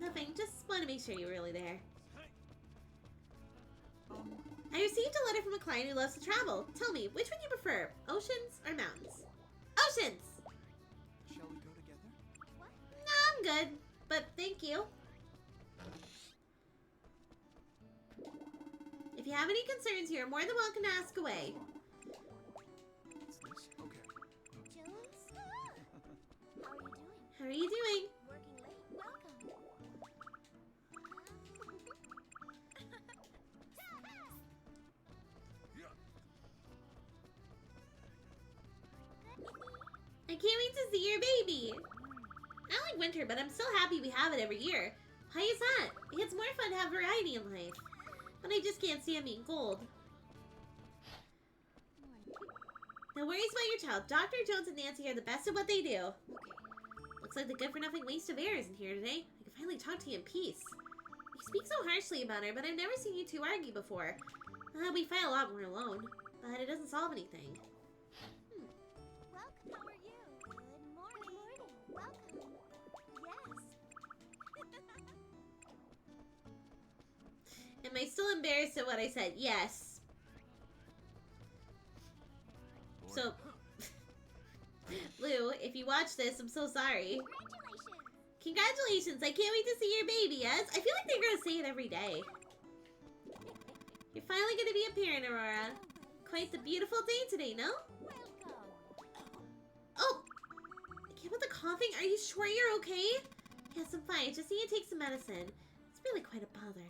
A: Nothing. Just want to make sure you're really there. I received a letter from a client who loves to travel. Tell me, which one you prefer? Oceans or mountains? Oceans!
E: Shall we go together?
A: No, I'm good. But thank you. If you have any concerns, you're more than welcome to ask away.
E: What's this? Okay.
C: Jones? How are you doing?
A: How are you doing?
C: Working late? Welcome.
A: I can't wait to see your baby. I like winter, but I'm still happy we have it every year. Why is that? It's more fun to have variety in life. But I just can't stand being cold. No worries about your child. Dr. Jones and Nancy are the best at what they do. Looks like the good-for-nothing waste of air isn't here today. I can finally talk to you in peace. You speak so harshly about her, but I've never seen you two argue before. We fight a lot more alone, but it doesn't solve anything.
C: Welcome. How are you? Good morning. Welcome. Yes.
A: Am Am I still embarrassed at what I said? Yes. So, Lou, if you watch this, I'm so sorry. Congratulations! I can't wait to see your baby, yes? I feel like they're gonna say it every day. You're finally gonna be a parent, Aurora. Quite the beautiful day today, no? Oh! I can't with the coughing. Are you sure you're okay? Yes, I'm fine. I just need to take some medicine. It's really quite a bother.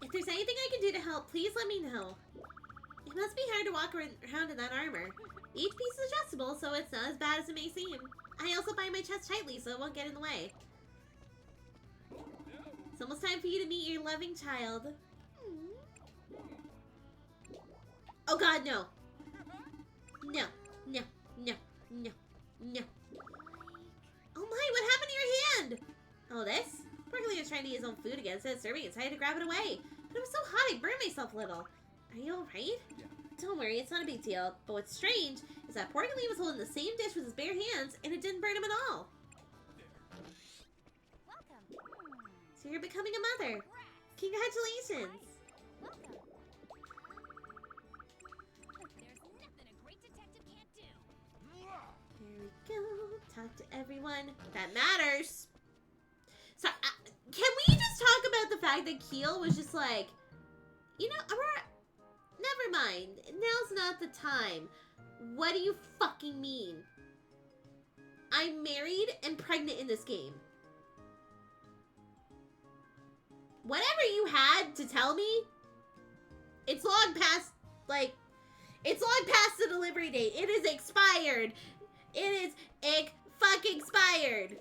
A: If there's anything I can do to help, please let me know. It must be hard to walk around in that armor. Each piece is adjustable, so it's not as bad as it may seem. I also bind my chest tightly so it won't get in the way. It's almost time for you to meet your loving child. Oh god, no. No, no, no, no, no. Oh my, what happened to your hand? Oh, this? Porkily was trying to eat his own food again, instead of serving it, so I had to grab it away. But it was so hot, I burned myself a little. Are you alright?
E: Yeah.
A: Don't worry, it's not a big deal. But what's strange is that Porkily was holding the same dish with his bare hands, and it didn't burn him at all.
C: Welcome.
A: So you're becoming a mother. Congratulations.
C: Welcome. There's nothing a great detective can't do.
A: Here we go. Talk to everyone. That matters. So, can we just talk about the fact that Keel was just like, you know, Aurora, never mind. Now's not the time. What do you fucking mean? I'm married and pregnant in this game. Whatever you had to tell me, it's long past, like, it's long past the delivery date. It is expired. It is fucking expired.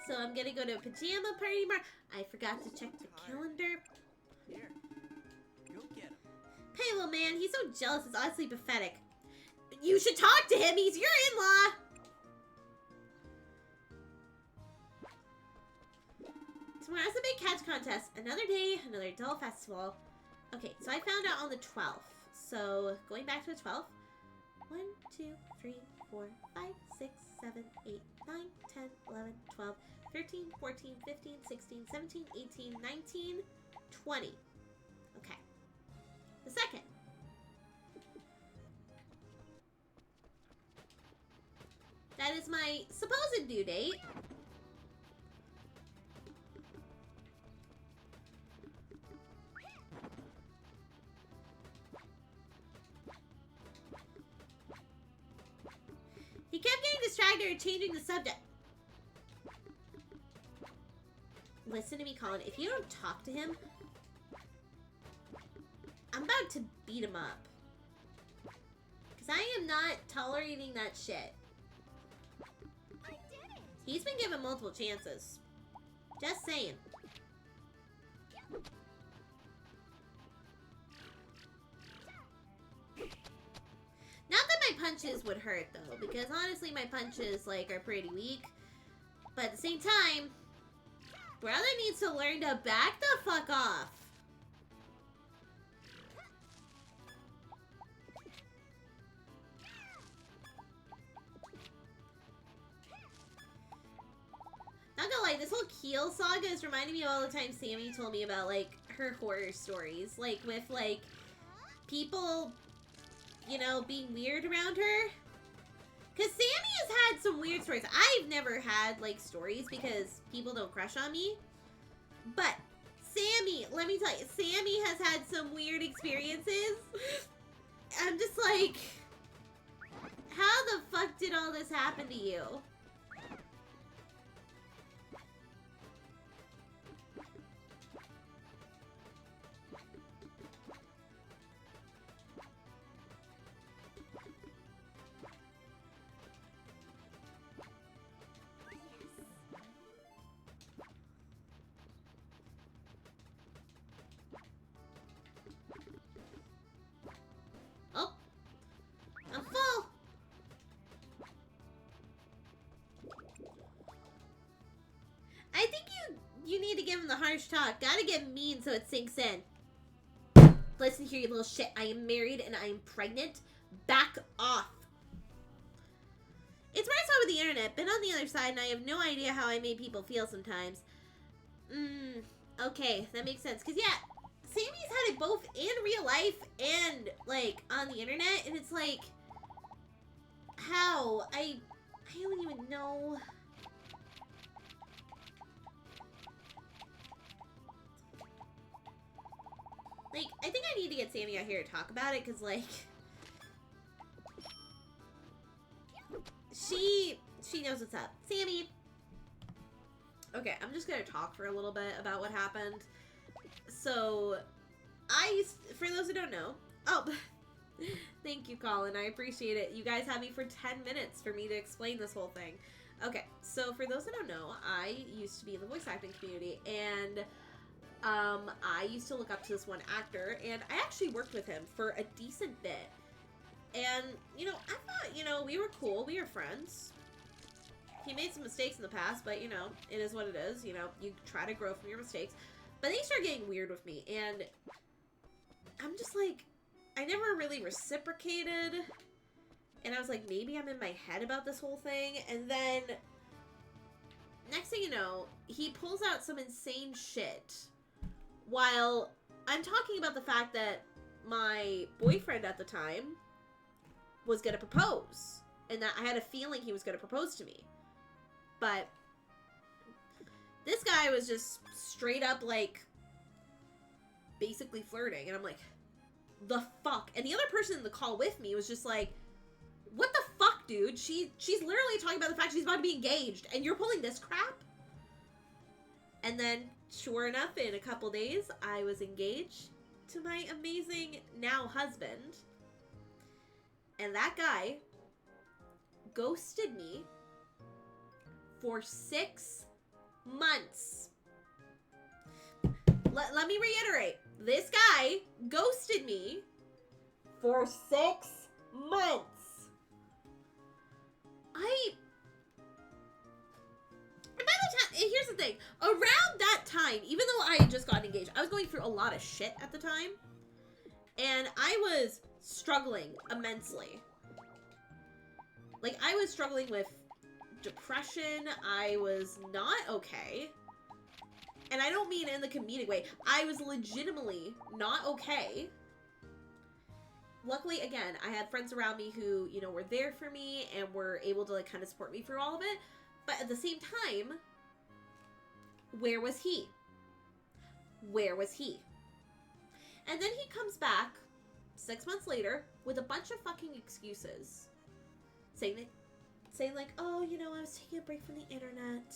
A: So I'm gonna go to a pajama party tomorrow. I forgot to check the calendar.
E: Here. Go get him.
A: Hey, little man, he's so jealous, it's honestly pathetic. You should talk to him, he's your in-law! Tomorrow's a big catch contest. Another day, another dull festival. Okay, so I found out on the 12th. So, going back to the 12th. 1, 2, 3, 4, 5, 6, 7, 8, 9, 10, 11, 12, 13, 14, 15, 16, 17, 18, 19, 20. Okay. The second. That is my supposed due date. He kept getting distracted or changing the subject. Listen to me, Colin. If you don't talk to him, I'm about to beat him up. Because I am not tolerating that shit.
C: I did it.
A: He's been given multiple chances. Just saying. Not that my punches would hurt, though, because honestly, my punches, like, are pretty weak. But at the same time, brother needs to learn to back the fuck off. Not gonna lie, this whole Keel saga is reminding me of all the time Sammy told me about, like, her horror stories. Like, with, like, people, you know, being weird around her. Because Sammy has had some weird stories. I've never had, like, stories because people don't crush on me. But Sammy, let me tell you, Sammy has had some weird experiences. I'm just like, how the fuck did all this happen to you? the harsh talk. Gotta get mean so it sinks in. Listen here, you little shit. I am married and I am pregnant. Back off. It's where I saw with the internet. Been on the other side and I have no idea how I made people feel sometimes. Okay, that makes sense. Because, yeah, Sammy's had it both in real life and, like, on the internet. And it's like, how? I don't even know. Like, I think I need to get Sammy out here to talk about it, because, like, she knows what's up. Sammy. Okay, I'm just gonna talk for a little bit about what happened. So, for those who don't know, thank you, Colin, I appreciate it. You guys had me for 10 minutes for me to explain this whole thing. Okay, so for those that don't know, I used to be in the voice acting community, and I used to look up to this one actor, and I actually worked with him for a decent bit. And, you know, I thought, you know, we were cool, we were friends. He made some mistakes in the past, but, you know, it is what it is. You know, you try to grow from your mistakes. But then he started getting weird with me, and I'm just like, I never really reciprocated. And I was like, maybe I'm in my head about this whole thing. And then, next thing you know, he pulls out some insane shit while I'm talking about the fact that my boyfriend at the time was going to propose. And that I had a feeling he was going to propose to me. But this guy was just straight up, like, basically flirting. And I'm like, the fuck? And the other person in the call with me was just like, what the fuck, dude? She's literally talking about the fact she's about to be engaged, and you're pulling this crap? And then, sure enough, in a couple days, I was engaged to my amazing now husband. And that guy ghosted me for 6 months. Let me reiterate. This guy ghosted me for 6 months. And by the time, and here's the thing. Around that time, even though I had just gotten engaged, I was going through a lot of shit at the time. And I was struggling immensely. Like, I was struggling with depression. I was not okay. And I don't mean in the comedic way. I was legitimately not okay. Luckily, again, I had friends around me who, you know, were there for me and were able to, like, kind of support me through all of it. But at the same time, where was he? Where was he? And then he comes back 6 months later with a bunch of fucking excuses. Saying like, oh, you know, I was taking a break from the internet.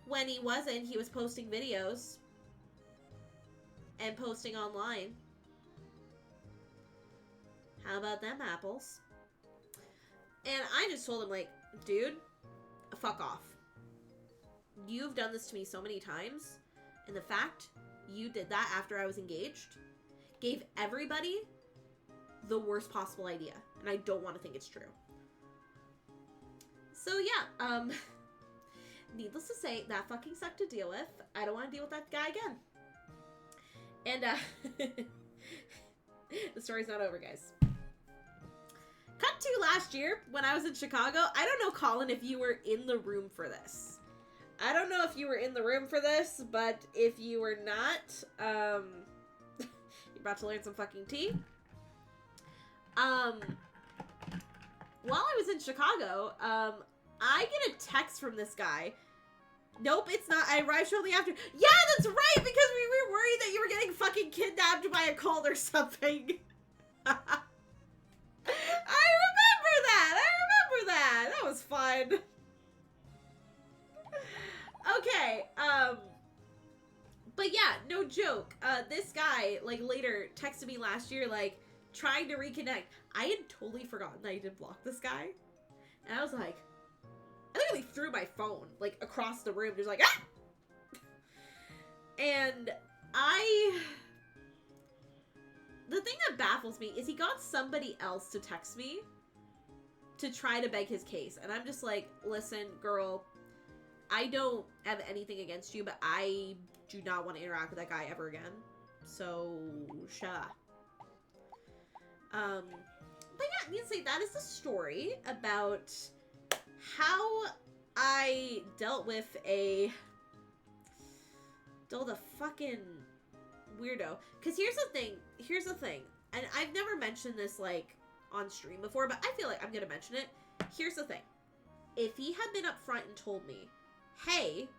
A: When he wasn't, he was posting videos. And posting online. How about them apples? And I just told him, like, dude, fuck off. You've done this to me so many times. And the fact you did that after I was engaged gave everybody the worst possible idea. And I don't want to think it's true. So, yeah, needless to say, that fucking sucked to deal with. I don't want to deal with that guy again. And, the story's not over, guys. Cut to last year, when I was in Chicago. I don't know, Colin, if you were in the room for this. I don't know if you were in the room for this, but if you were not, you're about to learn some fucking tea. While I was in Chicago, I get a text from this guy. Nope, it's not. I arrived shortly after. Yeah, that's right, because we were worried that you were getting fucking kidnapped by a cult or something. I remember that. That was fun. Okay, but yeah, no joke. This guy, like, later texted me last year, like, trying to reconnect. I had totally forgotten that I did block this guy. And I was like, I literally threw my phone, like, across the room, just like, ah! And the thing that baffles me is he got somebody else to text me to try to beg his case. And I'm just like, listen, girl, I don't have anything against you, but I do not want to interact with that guy ever again. So, but yeah, needless to say, that is the story about how I dealt with a fucking weirdo. Because here's the thing, and I've never mentioned this, like, on stream before, but I feel like I'm gonna mention it. Here's the thing. If he had been upfront and told me, hey,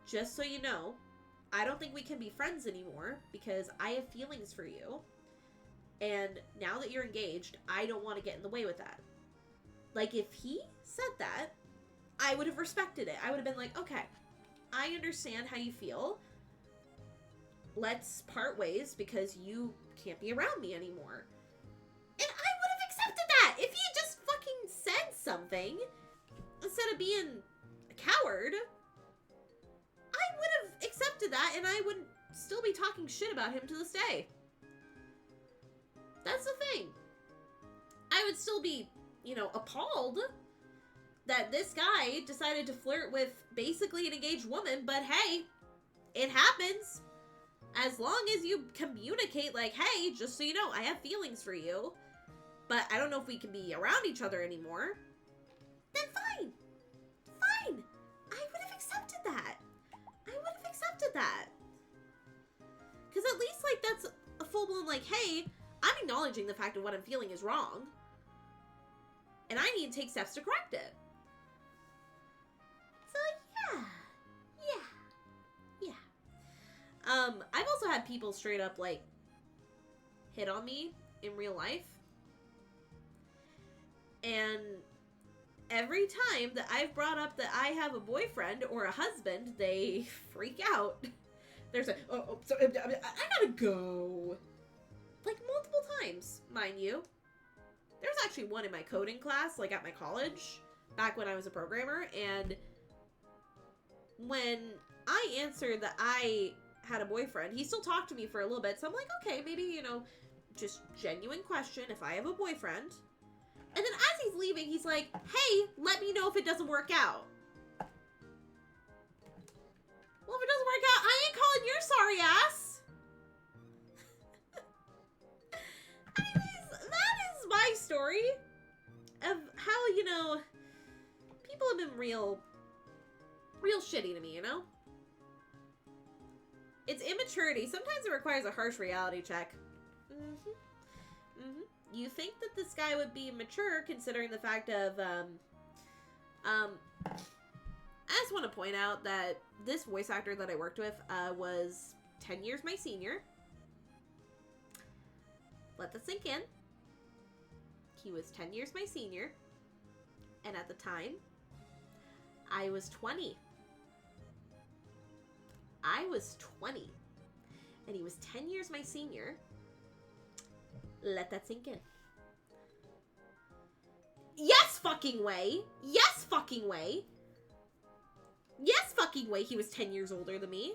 A: just so you know, I don't think we can be friends anymore because I have feelings for you. And now that you're engaged, I don't want to get in the way with that. Like, if he said that, I would have respected it. I would have been like, okay, I understand how you feel. Let's part ways because you can't be around me anymore. And I would have accepted that. If he just fucking said something, instead of being a coward, I would have accepted that and I would still be talking shit about him to this day. That's the thing. I would still be, you know, appalled that this guy decided to flirt with basically an engaged woman, but hey, it happens. As long as you communicate, like, hey, just so you know, I have feelings for you, but I don't know if we can be around each other anymore, then fine. Fine. I would have accepted that. I would have accepted that. Because at least, like, that's a full-blown, like, hey, I'm acknowledging the fact of what I'm feeling is wrong. And I need to take steps to correct it. So, yeah. I've also had people straight up, like, hit on me in real life. And every time that I've brought up that I have a boyfriend or a husband, they freak out. There's a, I gotta go. Like, multiple times, mind you. There was actually one in my coding class, like, at my college, back when I was a programmer, and when I answered that I had a boyfriend, he still talked to me for a little bit, so I'm like, okay, maybe, you know, just genuine question if I have a boyfriend. And then as he's leaving, he's like, hey, let me know if it doesn't work out. Well, if it doesn't work out, I ain't calling your sorry ass. Anyways, that is my story of how, you know, people have been real shitty to me, you know? It's immaturity. Sometimes it requires a harsh reality check. You think that this guy would be mature considering the fact of, I just want to point out that this voice actor that I worked with, was 10 years my senior. Let that sink in. He was 10 years my senior. And at the time, I was 20. I was 20. And he was 10 years my senior. Let that sink in. Yes fucking way! Yes fucking way! Yes fucking way he was 10 years older than me.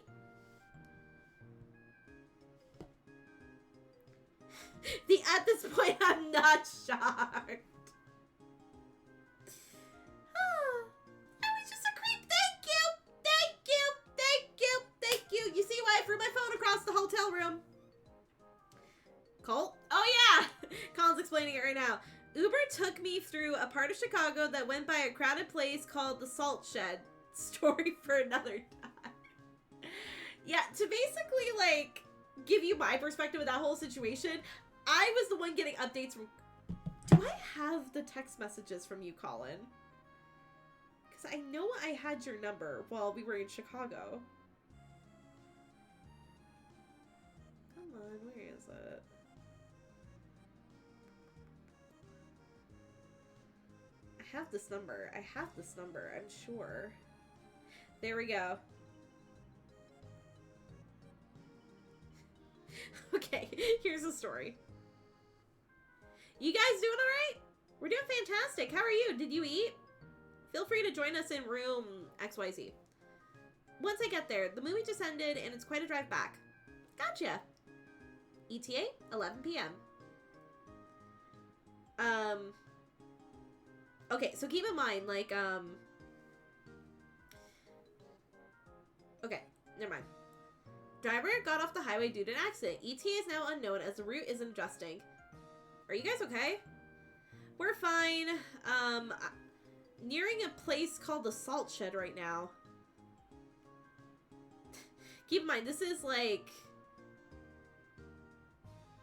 A: At this point, I'm not shocked. I was just a creep. Thank you! Thank you! Thank you! Thank you! You see why I threw my phone across the hotel room? Colt? Oh yeah! Colin's explaining it right now. Uber took me through a part of Chicago that went by a crowded place called the Salt Shed. Story for another time. Yeah, to basically, like, give you my perspective of that whole situation, I was the one getting updates from... Do I have the text messages from you, Colin? Because I know I had your number while we were in Chicago. Come on, where is it? I have this number. I have this number, I'm sure. There we go. Okay, here's the story. You guys doing alright? We're doing fantastic. How are you? Did you eat? Feel free to join us in room XYZ. Once I get there, the movie just ended and it's quite a drive back. Gotcha. ETA, 11 p.m. Okay, so keep in mind, like, Okay, never mind. Driver got off the highway due to an accident. ETA is now unknown as the route isn't adjusting. Are you guys okay? We're fine. Nearing a place called the Salt Shed right now. Keep in mind, this is like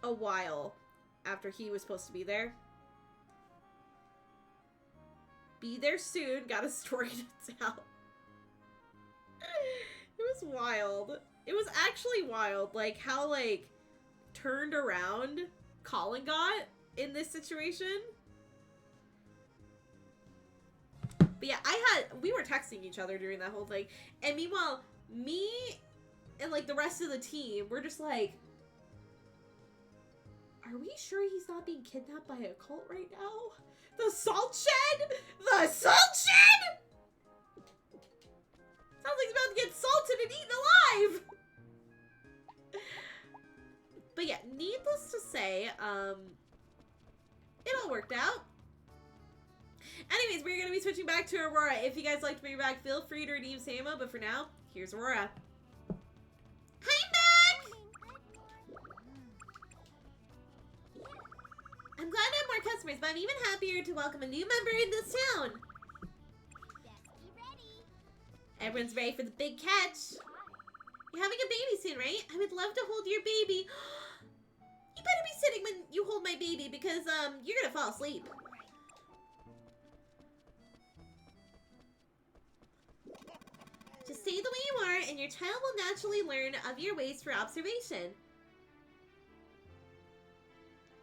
A: a while after he was supposed to be there. Be there soon. Got a story to tell. It was wild. It was actually wild, like, how, like, turned around Colin got in this situation. But yeah, we were texting each other during that whole thing. And meanwhile, me and, like, the rest of the team were just like, are we sure he's not being kidnapped by a cult right now? The Salt Shed? The Salt Shed? Sounds like he's about to get salted and eaten alive! But yeah, needless to say, it all worked out. Anyways, we're going to be switching back to Aurora. If you guys like to bring her back, feel free to redeem Samo, but for now, here's Aurora. I'm back! I'm glad I have more customers, but I'm even happier to welcome a new member in this town. Everyone's ready for the big catch. You're having a baby soon, right? I would love to hold your baby. You better be sitting when you hold my baby because, you're gonna fall asleep. Just stay the way you are and your child will naturally learn of your ways through observation.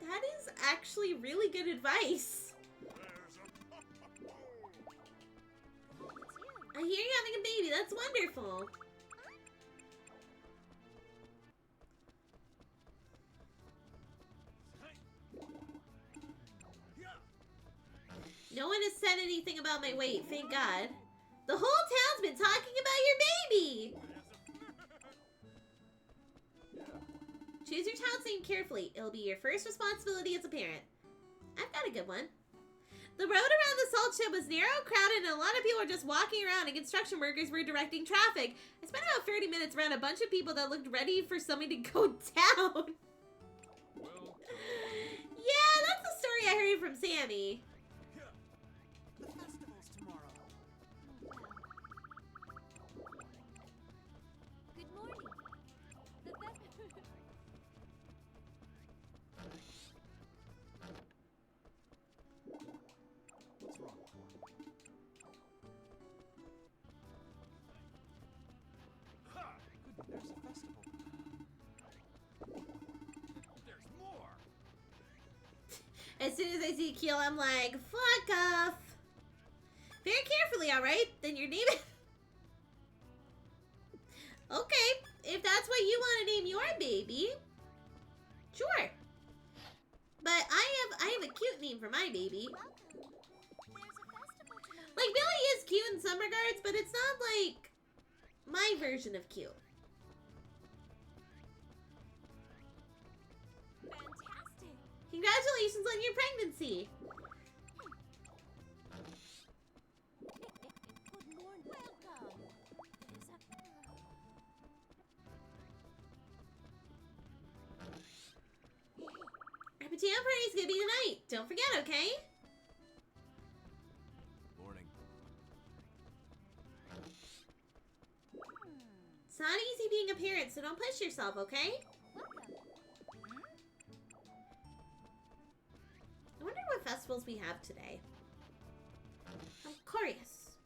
A: That is actually really good advice. I hear you're having a baby. That's wonderful. No one has said anything about my weight, thank God. The whole town's been talking about your baby. Choose your child's name carefully. It'll be your first responsibility as a parent. I've got a good one. The road around the Salt Shed was narrow, crowded, and a lot of people were just walking around, and construction workers were directing traffic. I spent about 30 minutes around a bunch of people that looked ready for something to go down. Yeah, that's the story I heard from Sammy.
E: The festival's tomorrow.
C: Good morning. The festival.
E: What's wrong? Ha! Good, there's a festival. There's more!
A: As soon as I see Keel, I'm like, fuck off. Very carefully, alright? Then your name is... Okay, if that's what you want to name your baby, sure. But I have a cute name for my baby.
C: Welcome. There's a festival tonight.
A: Like, Billy is cute in some regards, but it's not like my version of cute.
C: Fantastic.
A: Congratulations on your pregnancy.
C: Good morning. Welcome. There's a...
A: Our pajama party's gonna be tonight. Don't forget, okay?
E: Morning.
A: It's not easy being a parent, so don't push yourself, okay?
C: Welcome.
A: I wonder what festivals we have today. I'm curious.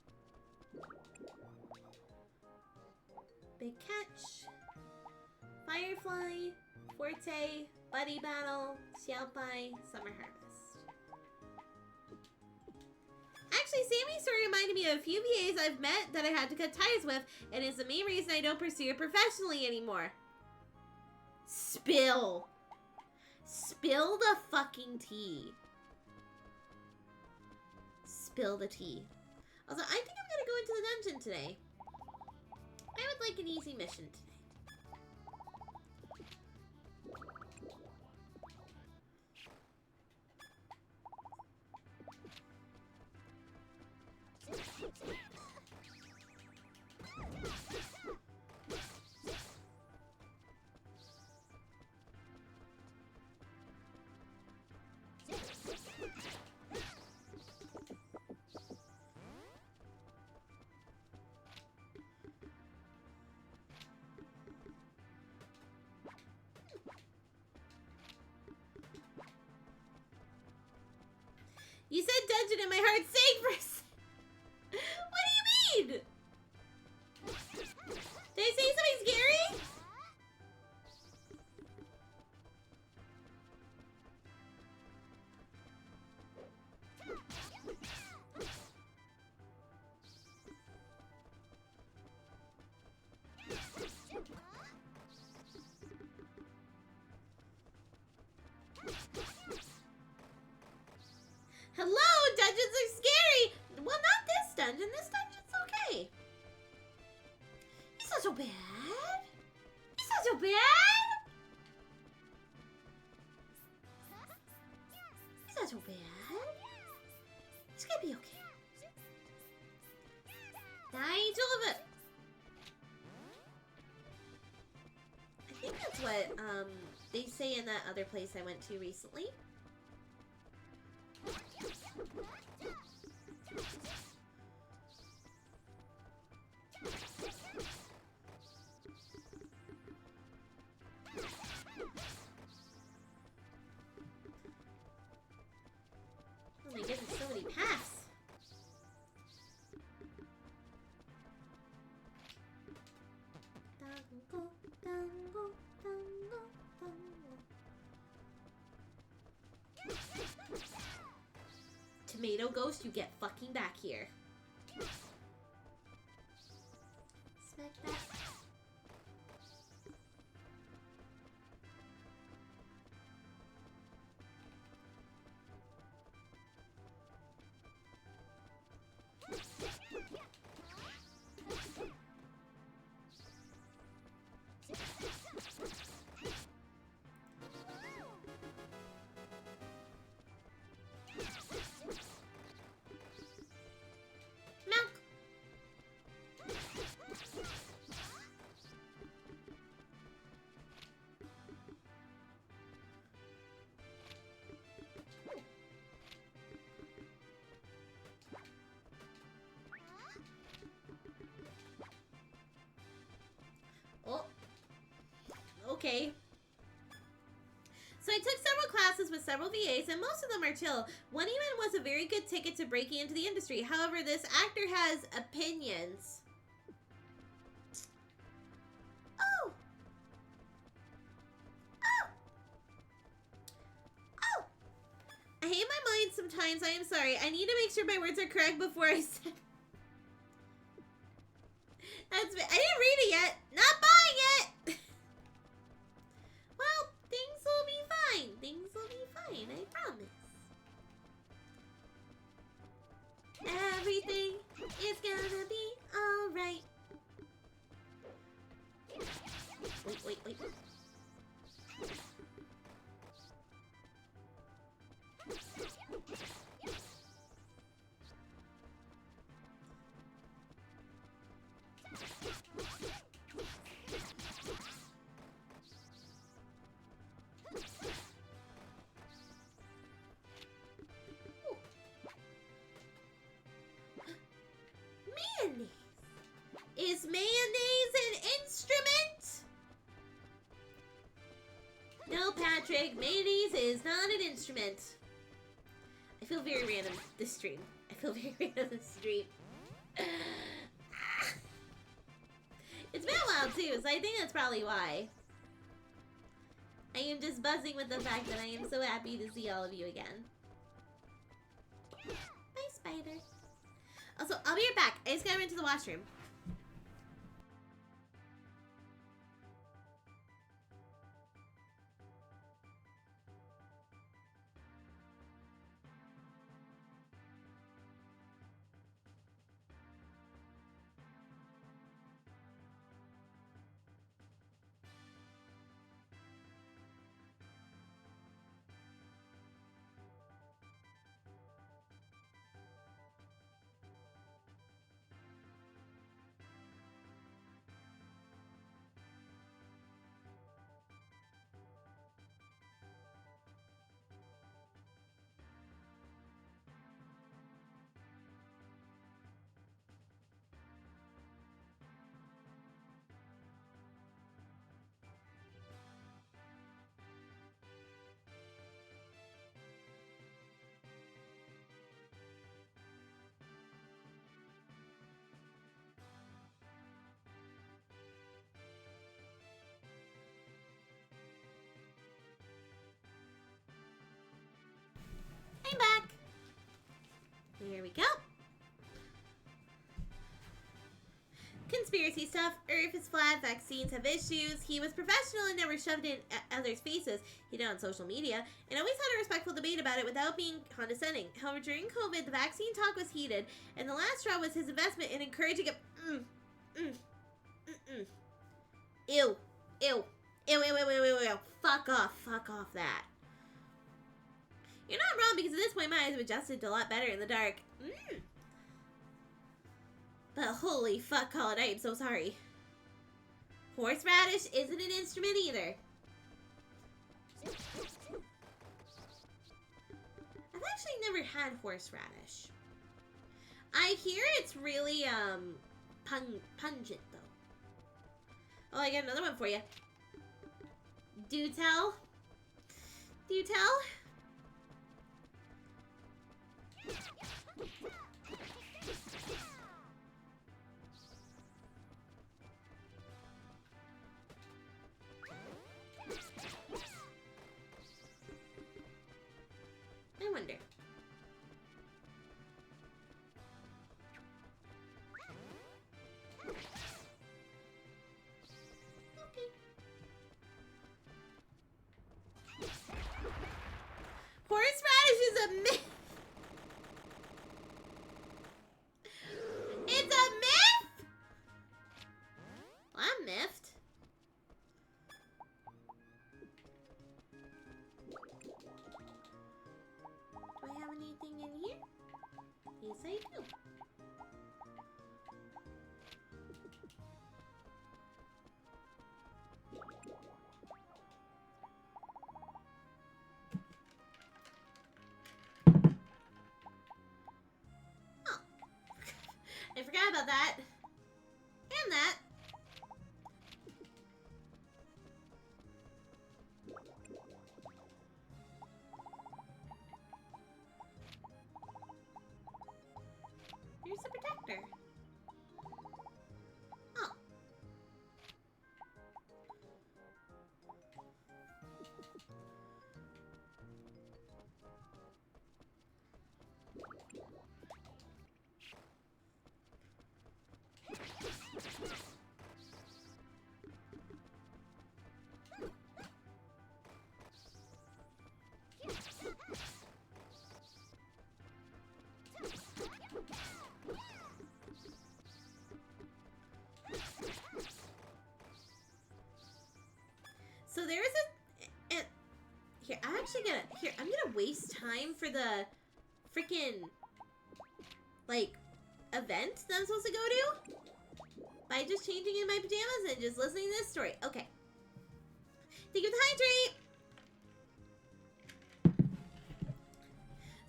A: Big Catch, Firefly, Forte, Buddy Battle, Xiaopai, Summer Harvest. Actually, Sammy's story reminded me of a few VAs I've met that I had to cut ties with, and is the main reason I don't pursue it professionally anymore. Spill. Spill the fucking tea. Spill the tea. Also, I think I'm gonna go into the dungeon today. I would like an easy mission today. dungeon and my heart sank for a What do you mean? Did I say something scary? Hello, dungeons are scary! Well, not this dungeon. This dungeon's okay. It's not so bad. It's not so bad. It's not so bad. It's gonna be okay. Nice of it. I think that's what they say in that other place I went to recently. Oh my goodness, so many paths. Dango, dango, dango, dango. Tomato ghost, you get fucking back here. Smack that. Milk. Oh. Okay. So I took several classes with several VAs, and most of them are chill. One even was a very good ticket to breaking into the industry. However, this actor has opinions. Oh! Oh! Oh! I hate my mind sometimes. I am sorry. I need to make sure my words are correct before I say... I didn't read it yet. Not buying it! Well, things will be fine. Things will be fine, I promise. Everything is gonna be alright. Wait. Mayonnaise. Is mayonnaise an instrument? No, Patrick. Mayonnaise is not an instrument. I feel very random this stream. It's been a while too, so I think that's probably why. I am just buzzing with the fact that I am so happy to see all of you again. Bye, spider. Also, I'll be right back. I just gotta run to the washroom. conspiracy stuff. Earth is flat. Vaccines have issues. He was professional and never shoved it in others' faces. He did on social media and always had a respectful debate about it without being condescending. However, during COVID, the vaccine talk was heated, and the last straw was his investment in encouraging it. Ew. Ew. Ew, ew, ew, ew, ew, ew. Fuck off that. You're not wrong, because at this point my eyes have adjusted to a lot better in the dark. But holy fuck, Colin, I am so sorry. Horseradish isn't an instrument either. I've actually never had horseradish. I hear it's really, pungent, though. Oh, I got another one for you. Do tell? Do you tell? I wonder. Okay. Horseradish is a myth. It's a myth? Well, I'm miffed. Do I have anything in here? Yes, I do. Oh. I forgot about that. And that. Here's the protector. Oh. So there is a here. I'm actually gonna I'm gonna waste time for the freaking like event that I'm supposed to go to by just changing in my pajamas and just listening to this story. Okay. Thank you for the hydrate.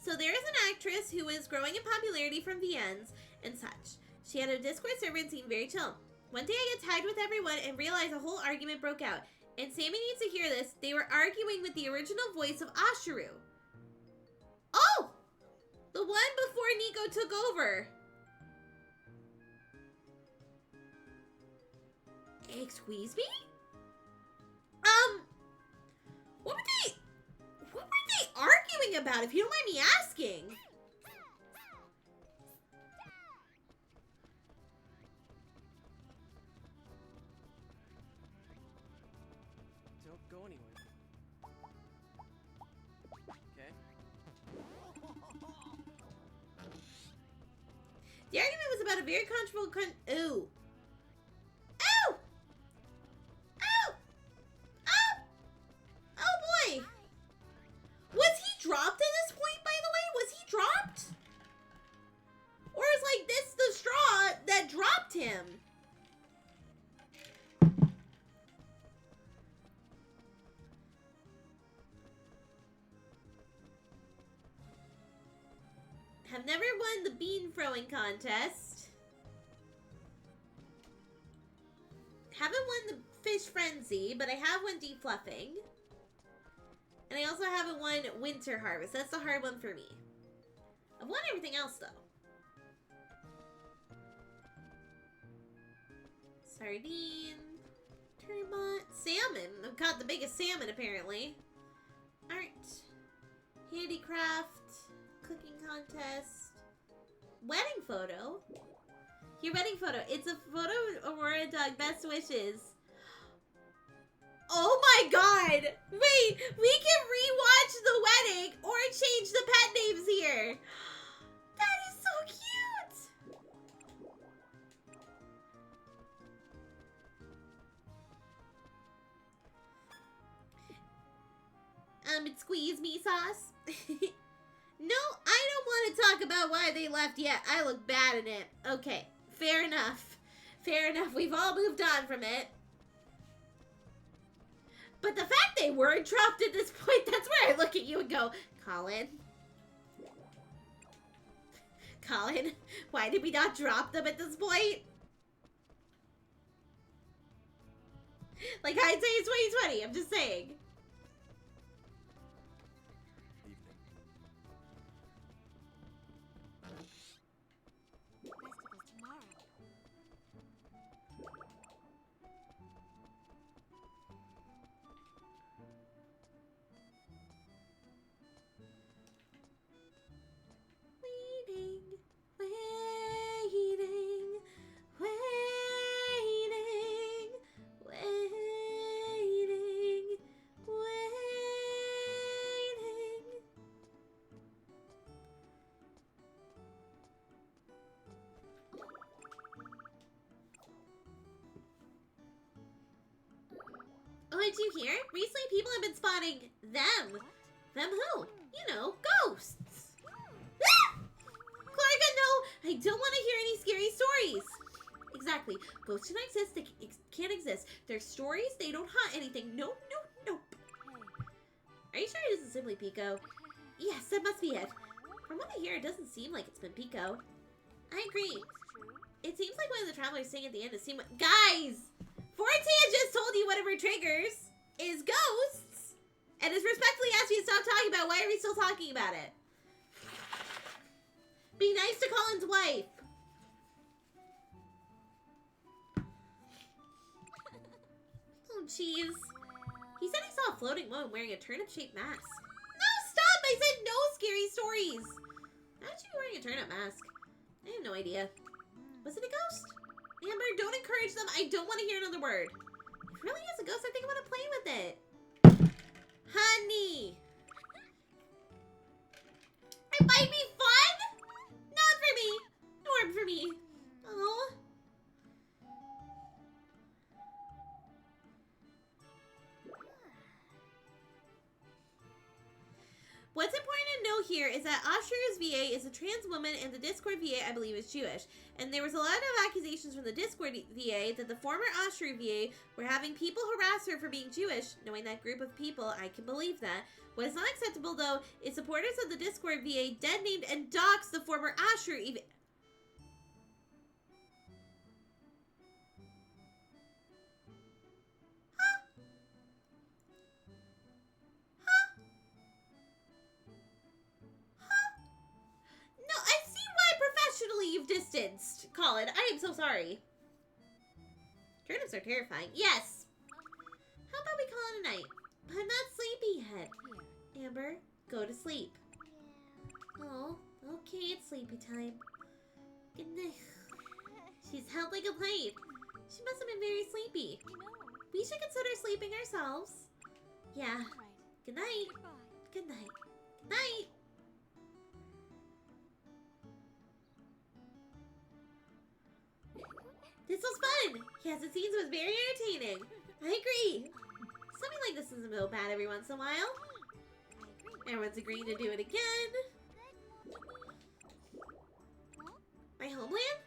A: So there is an actress who is growing in popularity from VNs and such. She had a Discord server and seemed very chill. One day I get tagged with everyone and realize a whole argument broke out. And Sammy needs to hear this. They were arguing with the original voice of Ashiru. Oh! The one before Nico took over. Excuse me? What were they arguing about, if you don't mind me asking?
F: Don't go anywhere. Okay?
A: The argument was about a very controversial Ooh. Ow! Ow! Ow! Oh boy! Was he dropped at this point, by the way? Was he dropped? Or is like this the straw that dropped him? Have never won the bean throwing contest. Haven't won the fish frenzy, but I have won defluffing. And I also haven't won winter harvest. That's the hard one for me. I've won everything else though. Sardine, turbot, salmon. I've caught the biggest salmon apparently. Art, handicraft, cooking contest, wedding photo. Your wedding photo. It's a photo of Aurora Dog. Best wishes. Oh my god! Wait, we can rewatch the wedding or change the pet names here. That is so cute! It's squeeze me sauce. No, I don't want to talk about why they left yet. I look bad in it. Okay, fair enough. Fair enough. We've all moved on from it. But the fact they weren't dropped at this point, that's where I look at you and go, Colin. Colin, why did we not drop them at this point? Like, I'd say it's 2020. I'm just saying.
C: Festival's tomorrow.
A: Waiting, waiting, waiting, waiting, waiting. Oh, did you hear? Recently people have been spotting them. Them who? You know, ghosts. Ah! Clarga, no! I don't want to hear any scary stories. Exactly. Ghosts don't exist. They can't exist. They're stories. They don't haunt anything. Nope, nope, nope. Are you sure it isn't simply Pico? Yes, that must be it. From what I hear, it doesn't seem like it's been Pico. I agree. It seems like one of the travelers saying at the end is seen what— Guys! Fortea just told you one of her triggers is ghosts! And has respectfully asked you to stop talking about it. Why are we still talking about it? Be nice to Colin's wife. Oh, jeez. He said he saw a floating woman wearing a turnip-shaped mask. No, stop! I said no scary stories. How'd you be wearing a turnip mask? I have no idea. Was it a ghost? Amber, don't encourage them. I don't want to hear another word. If it really is a ghost, I think I want to play with it. Honey. It might be fun. Not for me. Nor for me. Oh. What's important to know here is that Austria's VA is a trans woman and the Discord VA, I believe, is Jewish. And there was a lot of accusations from the Discord VA that the former Austria VA were having people harass her for being Jewish. Knowing that group of people, I can believe that. What is not acceptable, though, is supporters of the Discord VA dead named and doxed the former Austria VA. No, I see why professionally you've distanced, Colin. I am so sorry. Turnips are terrifying. Yes. How about we call it a night? I'm not sleepy yet. Amber, go to sleep. Oh, okay, it's sleepy time. Good night. She's held like a plate. She must have been very sleepy. We should consider sleeping ourselves. Yeah. Good night. Good night. Good night. This was fun! Yes, it seems it was very entertaining. I agree. Something like this isn't so bad every once in a while. Everyone's agreeing to do it again. My homeland?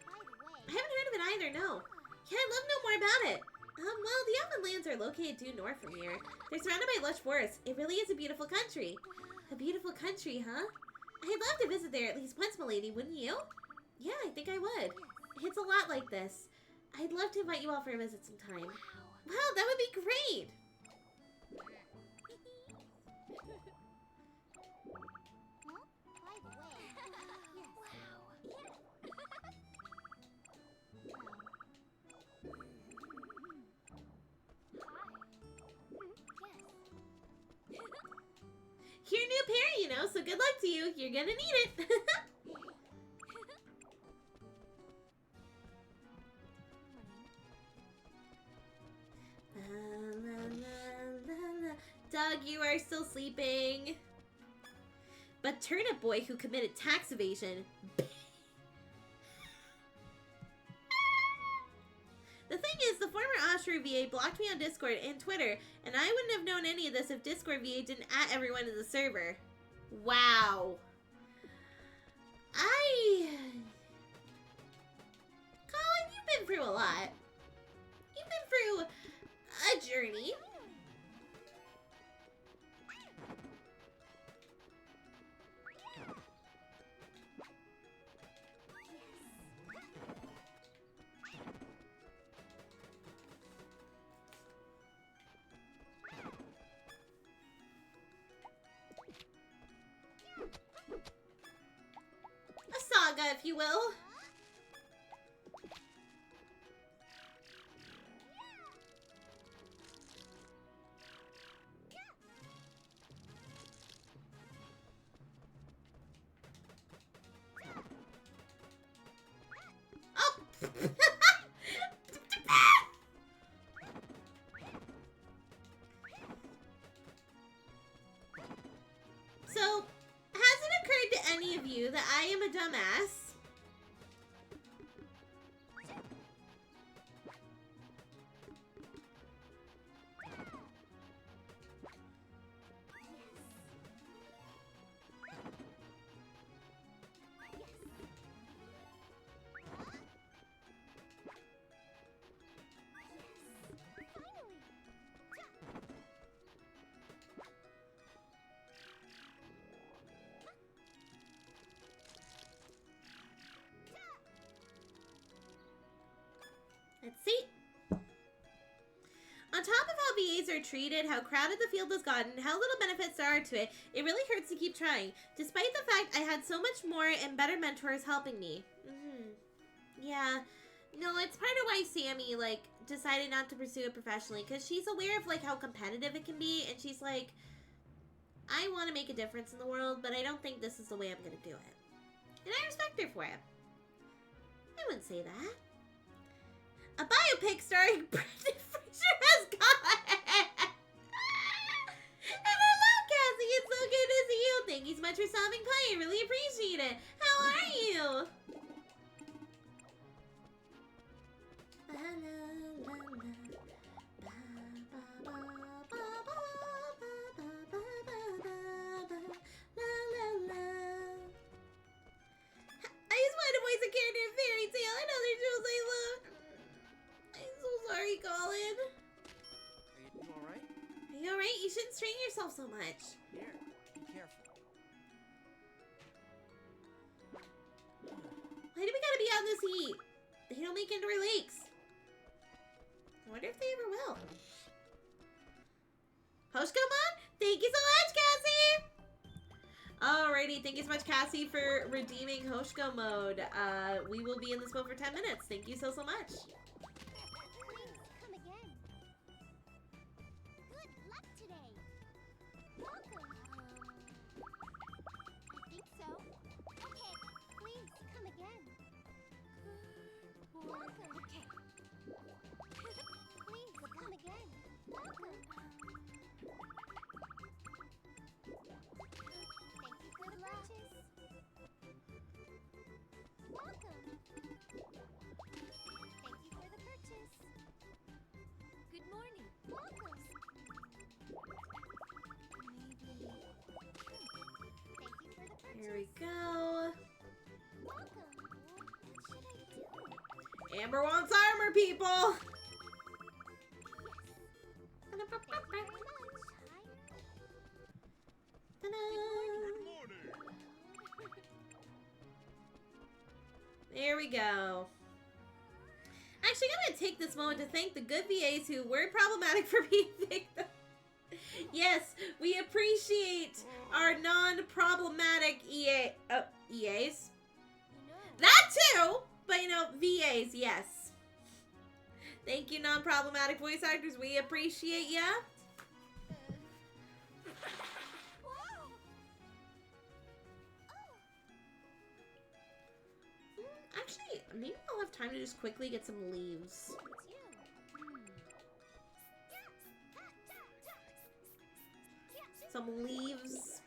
A: I haven't heard of it either, no. Yeah, I'd love to know more about it. Well, the Elven lands are located due north from here. They're surrounded by lush forests. It really is a beautiful country. A beautiful country, huh? I'd love to visit there at least once, milady, wouldn't you? Yeah, I think I would. It's a lot like this. I'd love to invite you all for a visit sometime. Wow, that would be great! You're a new parent, you know, so good luck to you. You're gonna need it. dog, you are still sleeping. But Turnip Boy, who committed tax evasion... The thing is, the former Austria VA blocked me on Discord and Twitter, and I wouldn't have known any of this if Discord VA didn't add everyone in the server. Wow. Colin, you've been through a lot. You've been through a journey. A saga, if you will. Oh! So, has it occurred to any of you that I am a dumbass? Let's see. On top of how VAs are treated, how crowded the field has gotten, how little benefits there are to it, it really hurts to keep trying. Despite the fact I had so much more and better mentors helping me. Yeah. No, it's part of why Sammy, like, decided not to pursue it professionally. Because she's aware of, like, how competitive it can be. And she's like, I want to make a difference in the world, but I don't think this is the way I'm going to do it. And I respect her for it. I wouldn't say that. A biopic starring Brendan Fraser as God. And I love Cassie. It's so good to see you. Thank you so much for stopping by. I really appreciate it. How are you? I just wanted to voice a character in Fairy Tail. I know there's shows I love. I'm so sorry, Colin.
F: Are you alright?
A: Are you alright? You shouldn't strain yourself so much.
F: Here, be careful.
A: Why do we gotta be out in this heat? They don't make indoor lakes. I wonder if they ever will. Hoshkomon, thank you so much, Cassie! Alrighty, thank you so much, Cassie, for redeeming Hoshko mode. We will be in this mode for 10 minutes. Thank you so much.
C: Please, come again. Good luck today. Welcome. I think so. Okay, please come again. Welcome. Okay. Please come again. Welcome. Thank you for the purchase. Welcome. Thank you for the purchase. Good morning. Welcome. Maybe. Thank you for the purchase.
A: Here we go.
C: Welcome. What should I do?
A: Amber wants armor, people!
C: Thank you very much.
A: Ta-da.
E: Morning.
A: There we go. Actually, I'm going to take this moment to thank the good VAs who were problematic for being victims. Yes, we appreciate our non-problematic EAs.
C: You know.
A: That too! But, you know, VAs, yes. Thank you, non-problematic voice actors. We appreciate ya.
C: Wow.
A: Actually, maybe I'll have time to just quickly get some leaves.
C: It's you.
A: some leaves.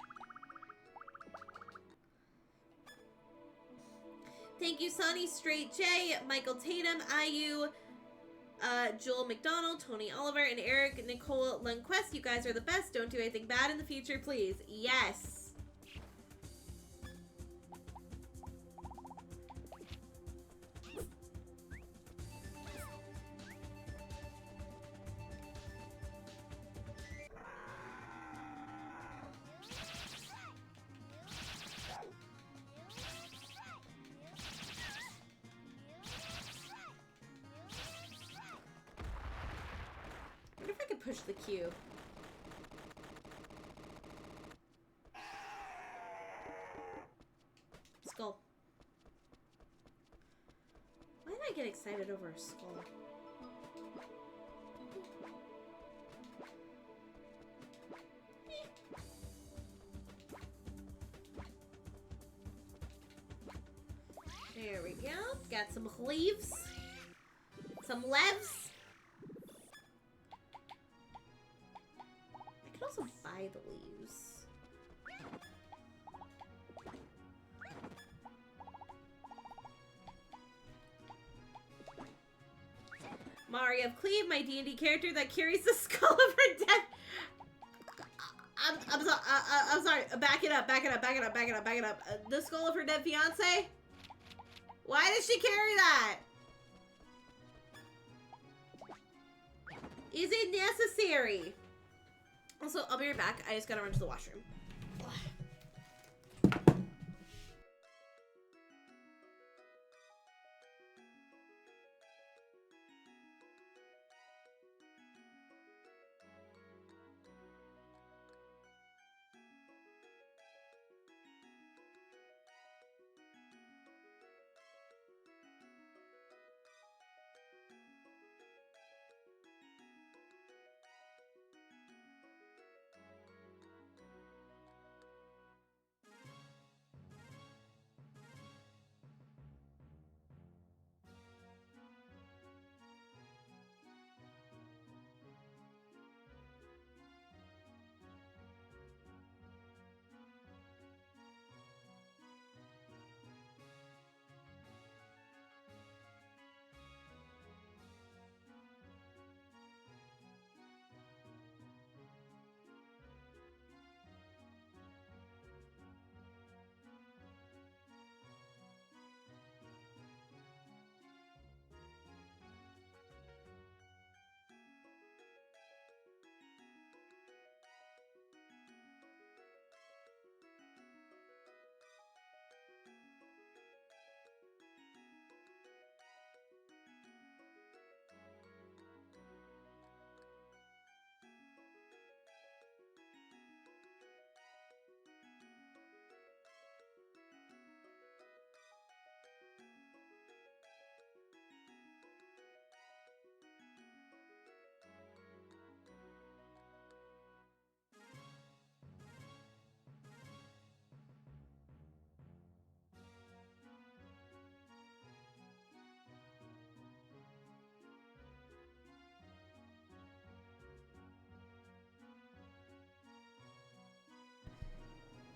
A: Thank you, Sonny, Straight J, Michael Tatum, IU, Joel McDonald, Tony Oliver, and Eric Nicole Lundquist. You guys are the best. Don't do anything bad in the future, please. Yes. I wonder if I could push the cube. Skull. Why did I get excited over a skull? There we go. Got some leaves. Some leaves. I could also buy the leaves. Mario of Cleve, my D&D character that carries the skull of her death. I'm sorry. Back it up. The skull of her dead fiance? Why does she carry that? Is it necessary? Also, I'll be right back. I just gotta run to the washroom.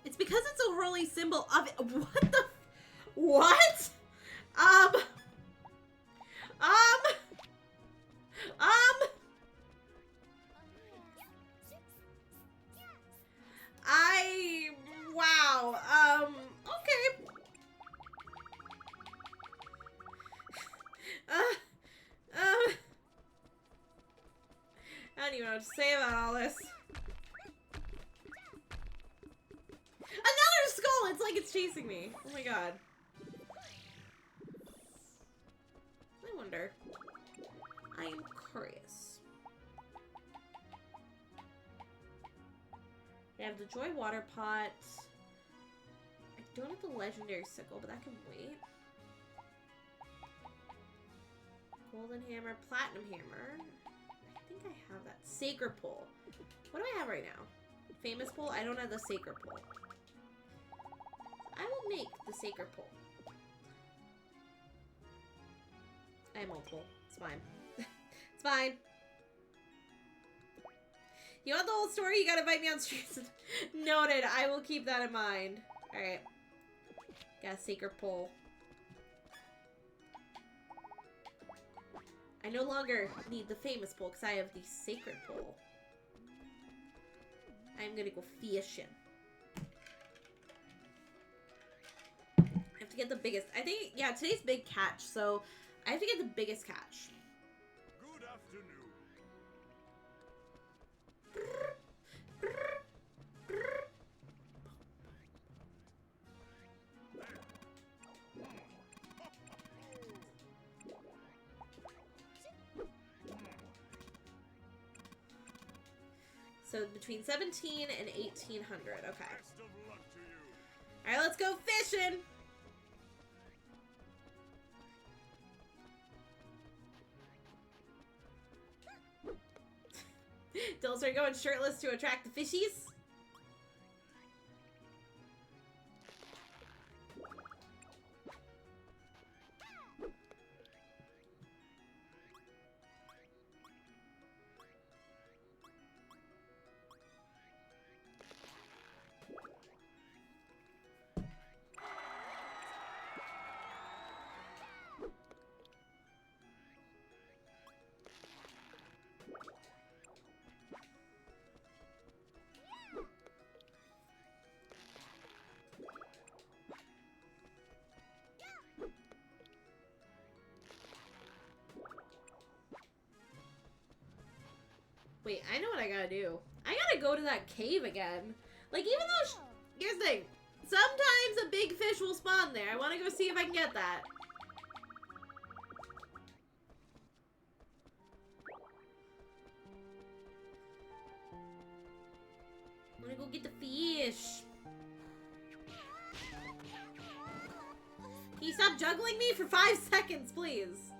A: It's because it's a holy symbol of it. What the? What? Wow. Okay. I don't even know what to say about all this. Another skull! It's like it's chasing me. Oh my god. I wonder. I am curious. I have the Joy Water Pot. I don't have the Legendary Sickle, but that can wait. Golden Hammer, Platinum Hammer. I think I have that. Sacred Pole. What do I have right now? Famous Pole? I don't have the Sacred Pole. I will make the Sacred Pole. I have multiple. It's fine. It's fine. You want the whole story? You gotta invite me on streams. Noted. I will keep that in mind. Alright. Got a sacred pole. I no longer need the famous pole because I have the sacred pole. I'm gonna go fishing. I have to get the biggest. I think, yeah, today's big catch, so I have to get the biggest catch.
D: Good afternoon.
A: So between 17 and 1800. Okay.
D: Best of luck to you.
A: Alright, let's go fishing! Dills are going shirtless to attract the fishies. Wait, I know what I gotta do. I gotta go to that cave again. Like, even though... Here's the thing. Sometimes a big fish will spawn there. I want to go see if I can get that. I want to go get the fish. Can you stop juggling me for 5 seconds, please?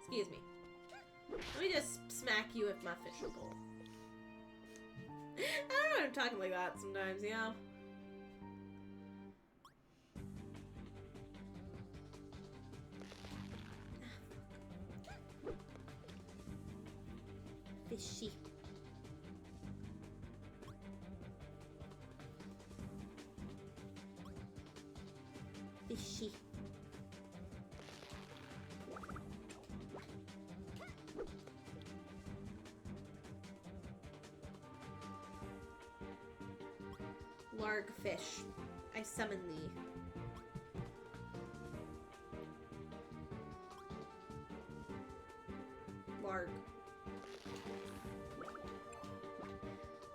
A: Excuse me. Let me just smack you with my fishing pole. I don't know, I'm talking like that sometimes, you know? Fishy. Fishy. Larg fish, I summon thee. Larg.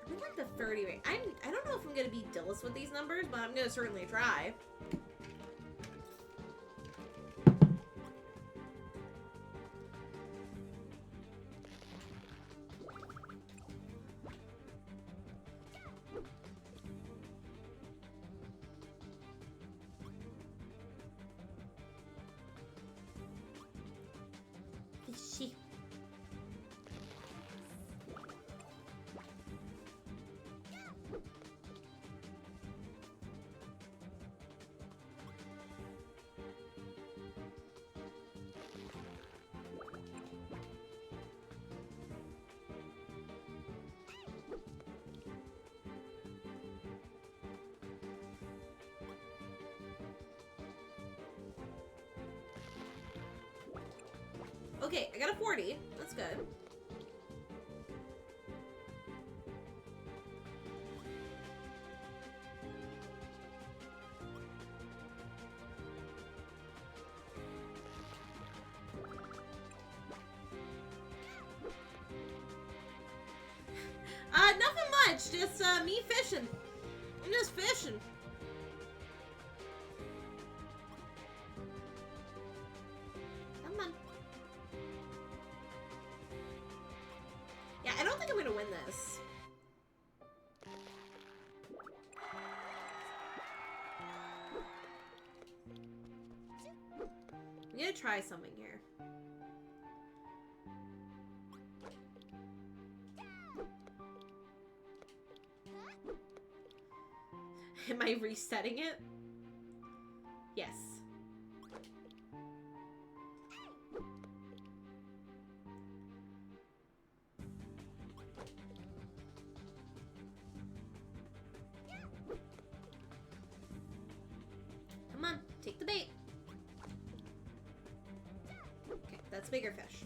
A: I'm in like the 30 rate. I don't know if I'm gonna be Dillis with these numbers, but I'm gonna certainly try. Fishy. Okay, I got a 40. That's good. Nothing much. Just, me fishing. I'm just fishing. Come on. Yeah, I don't think I'm gonna win this. I'm gonna try something here. Am I resetting it? Yes. the bait. Okay, that's bigger fish.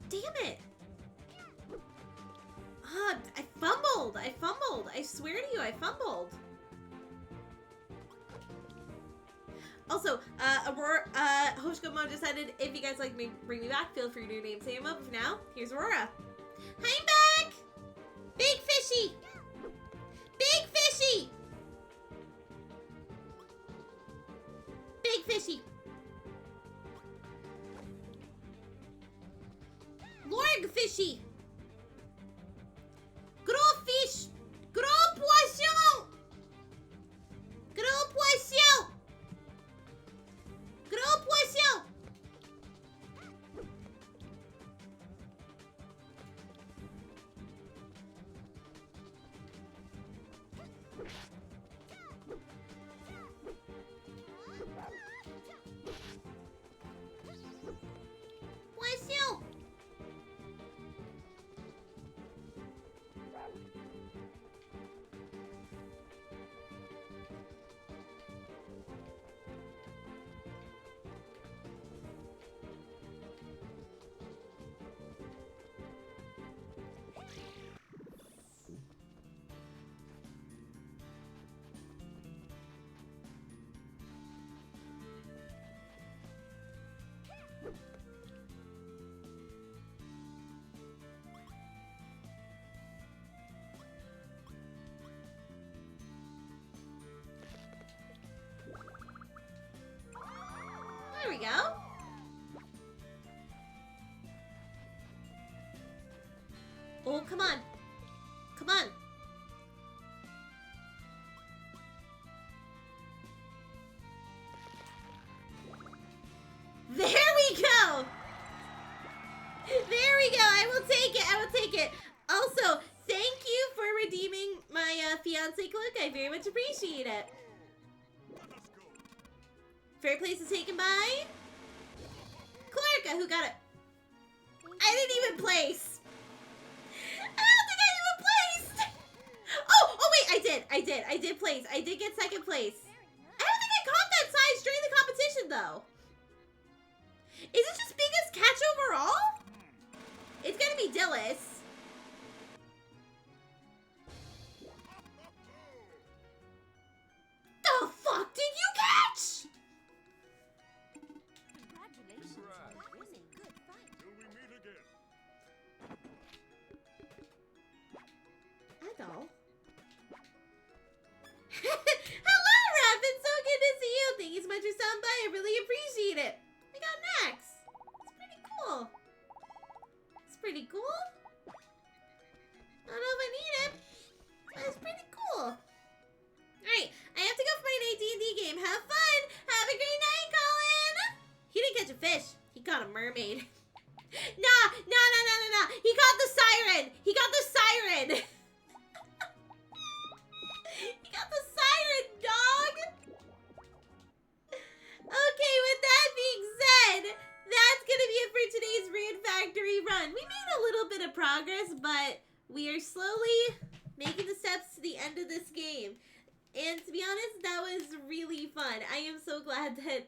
A: Damn it! Ah, I fumbled! I fumbled! I swear to you, I fumbled! Also, Aurora, Hoshikomo decided if you guys like me, bring me back, feel free to name say him up. For now, here's Aurora. I'm back! Big fishy! Big fishy! Big fishy! Lorg fishy! Gros fish! Gros poisson! Gros poisson! Gros poisson! Poisson! There we go. Oh, come on. Come on. There we go. There we go. I will take it. I will take it. Also, thank you for redeeming my fiance cloak. I very much appreciate it. Fair place is taken by Clarka, who got it. I didn't even place. I don't think I even placed. Oh wait, I did place. I did get second place. I don't think I caught that size during the competition though. Is it just biggest catch overall? It's gonna be Dillis. The fuck did you catch?
C: Congratulations.
D: Congrats.
C: That was a good fight.
D: Till we meet again.
A: Hello. Hello, Rapid. So good to see you. Thank you so much for stopping by. I really appreciate it. We got Max. It's pretty cool. It's pretty cool. I don't know if I need it, but it's pretty cool. Alright, I have to go for my AT&T game. Have fun. Have a great night, Colin. He didn't catch a fish. He caught a mermaid. Nah. He caught the siren. He got the siren. He got the siren, dog. Okay, with that being said, that's gonna be it for today's Rune Factory run. We made a little bit of progress, but we are slowly making the steps to the end of this game. And to be honest, that was really fun. I am so glad that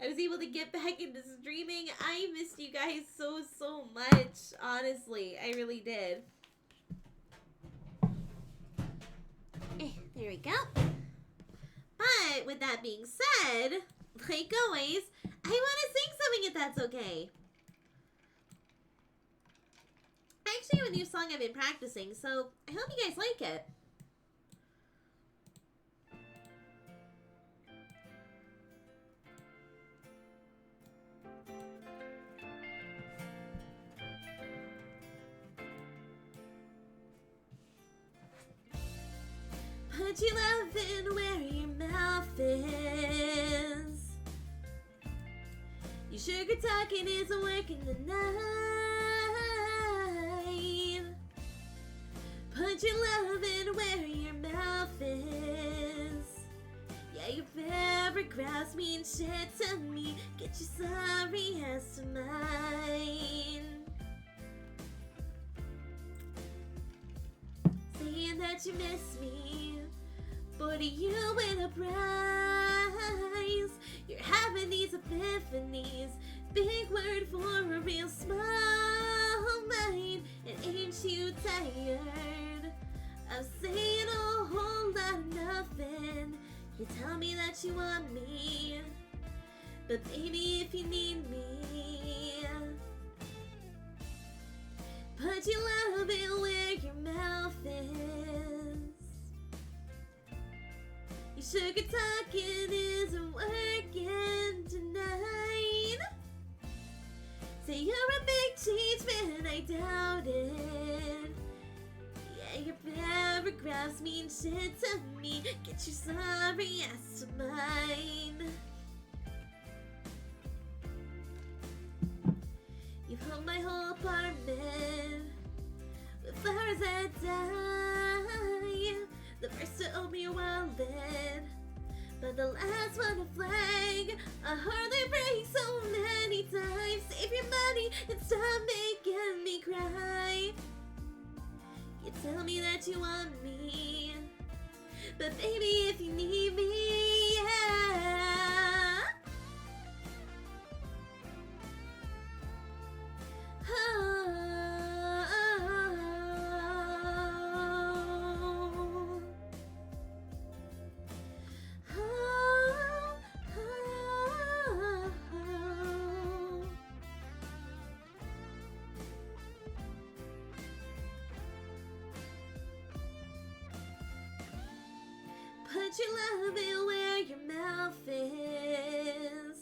A: I was able to get back into streaming. I missed you guys so much. Honestly, I really did. There we go. But with that being said, like always, I want to sing something if that's okay. I actually have a new song I've been practicing, so I hope you guys like it. Put your love in where your mouth is. Your sugar talking isn't working tonight. Put your love in where your mouth is. Yeah, your paragraphs mean shit to me. Get your sorry ass to mine. that you miss me. Boy, do you win a prize. You're having these epiphanies. Big word for a real small mind. And ain't you tired of saying a whole lot of nothing? You tell me that you want me, but baby, if you need me, but you love it where your mouth is. Your sugar talking isn't working tonight. Say you're a big change man, I doubt it. Yeah, your paragraphs mean shit to me. Get your sorry ass to mine. You've hung my whole apartment with flowers that die. The first to open your wallet, but the last one to flag. I hardly break so many times. Save your money and stop making me cry. You tell me that you want me, but baby, if you need me, yeah. Put your love in where your mouth is.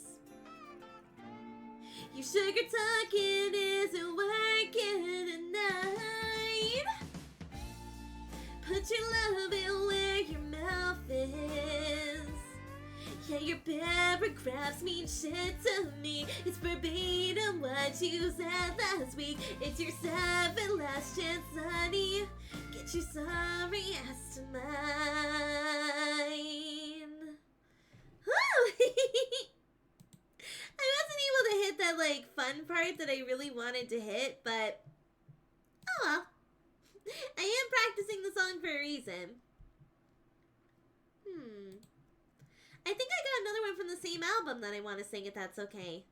A: Your sugar talking isn't working tonight. Put your love in where your mouth is. Yeah, your paragraphs mean shit to me. It's verbatim what you said last week. It's your second last chance, honey. Get your sorry ass to mine. Woo! I wasn't able to hit that, like, fun part that I really wanted to hit, but oh well. I am practicing the song for a reason. I think I got another one from the same album that I want to sing, if that's okay.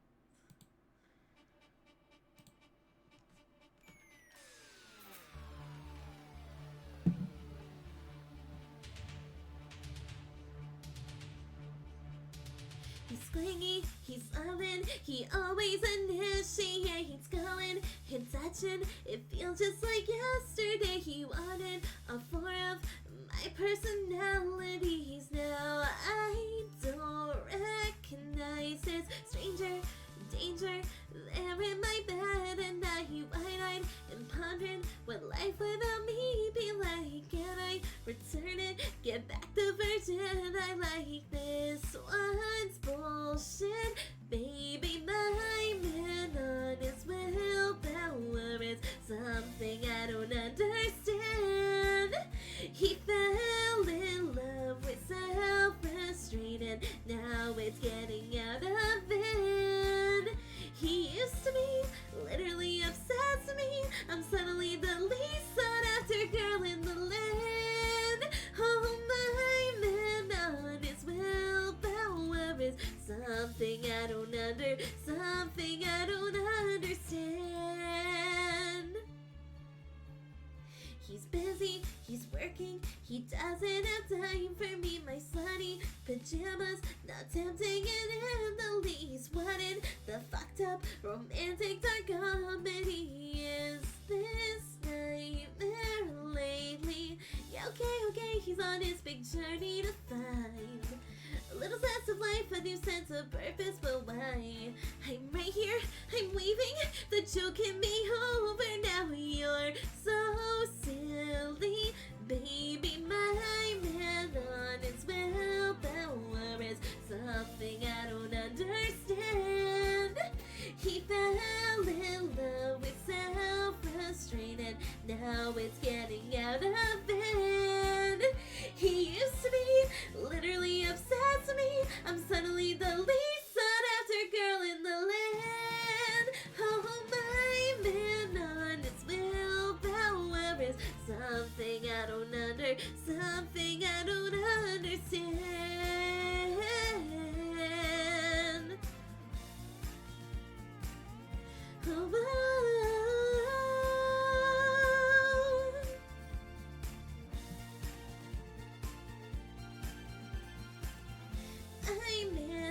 A: He's clingy, he's loving, he always initiates going and touching. It feels just like yesterday. He wanted a four of my personalities. Now I don't recognize his stranger danger. There in my bed and I wide-eyed and pondering what life without me be like. Can I return it? Get back the version I like. This one's bullshit. Baby, my man on his willpower is something I don't understand. He fell in love with self-restraint, now it's getting out of hand. He used to be literally obsessed with me. I'm suddenly the least sought after girl in the land. Oh, my man on his willpower is something I don't understand. He's busy, he's working, he doesn't have time for me. My slutty pajamas, not tempting it in the least. What in the fucked up romantic dark comedy is this nightmare lately? Yeah, okay, he's on his big journey to find a little sense of life, a new sense of purpose, but why? I'm right here, I'm waving, the joke can be over now. You're so silly, baby, my man on his willpower is something I don't understand. He fell in love with self-restraint and now it's getting out of hand. He used to be literally obsessed with me. I'm suddenly the least sought after girl in the land. Oh, my man on his willpower is something I don't understand.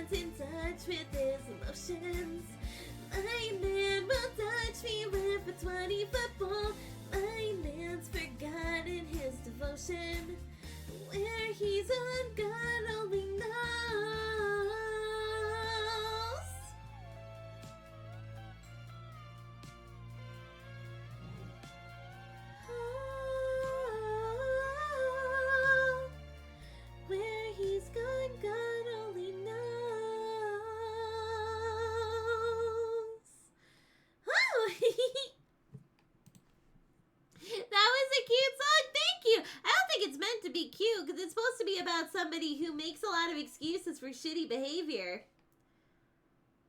A: not in touch with his emotions. My man will touch me with a 20-foot pole. My man's forgotten his devotion. Where he's on, God only knows. Oh, where he's gone, God only knows. Oh! That was a cute song. Thank you. I don't think it's meant to be cute because it's supposed to be about somebody who makes a lot of excuses for shitty behavior.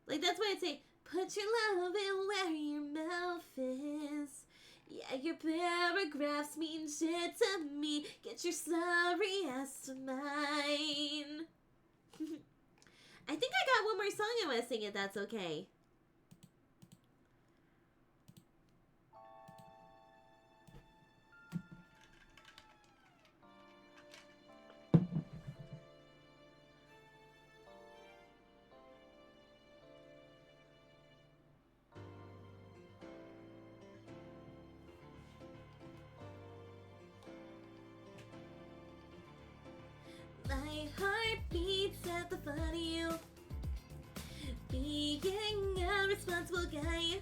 A: Like, that's why I'd say, put your love in where your mouth is. Yeah, your paragraphs mean shit to me. Get your sorry ass to mine. I think I got one more song I want to sing if that's okay. My heart beats at the thought of you being a responsible guy,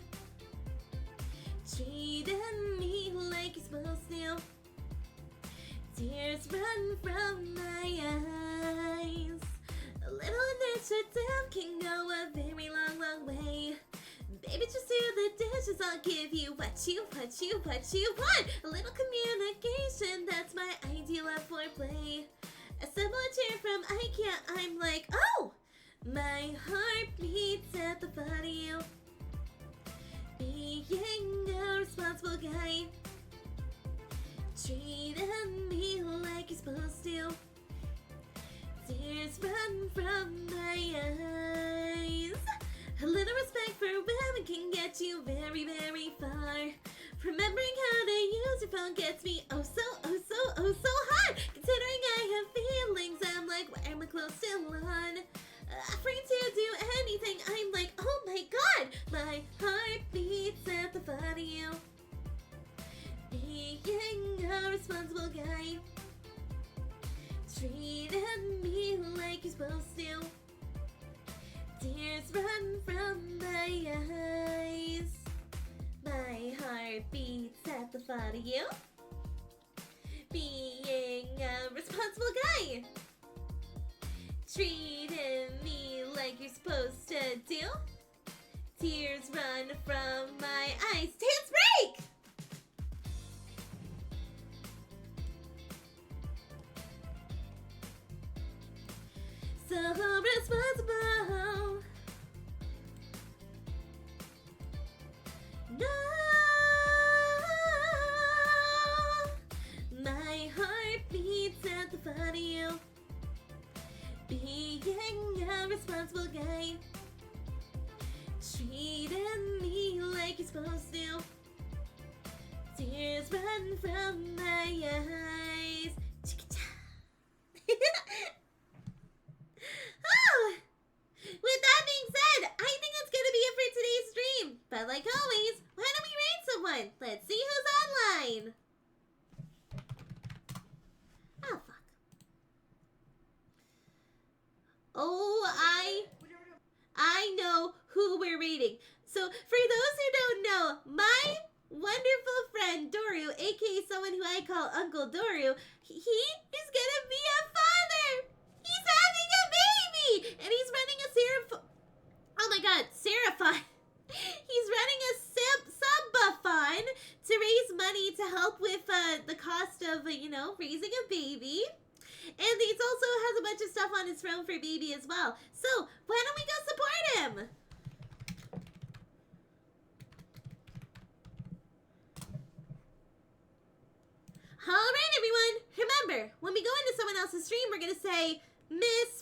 A: treating me like you're supposed to. Tears run from my eyes. A little initiative can go a very long, long way. Baby, just do the dishes. I'll give you what you want. A little communication, that's my ideal of foreplay. A simple chair from IKEA, I'm like, oh! My heart beats at the thought of you being a responsible guy, treating me like you're supposed to. Tears run from my eyes. A little respect for women can get you very, very far. Remembering how to use your phone gets me oh so hard. Considering I have feelings, I'm like, why are my clothes still on? Afraid to do anything, I'm like, oh my god. My heart beats at the thought of you being a responsible guy, treating me like you're supposed to. Tears run from my eyes. My heart beats at the thought of you being a responsible guy, treating me like you're supposed to do. Tears run from my eyes. Dance break! So responsible. No, my heart beats at the thought of you being a responsible guy, treating me like you're supposed to. Tears run from my eyes. Oh, with that being said, I think that's gonna be it for today's stream. But like always, why don't we raid someone? Let's see who's online. Oh, fuck. Oh, I know who we're raiding. So, for those who don't know, my wonderful friend Doru, aka someone who I call Uncle Doru, he is gonna be a father. He's having a baby, and he's running a oh my god, Seraphon. He's running a subathon to raise money to help with the cost of, raising a baby. And he also has a bunch of stuff on his phone for baby as well. So, why don't we go support him? Alright, everyone. Remember, when we go into someone else's stream, we're going to say, Miss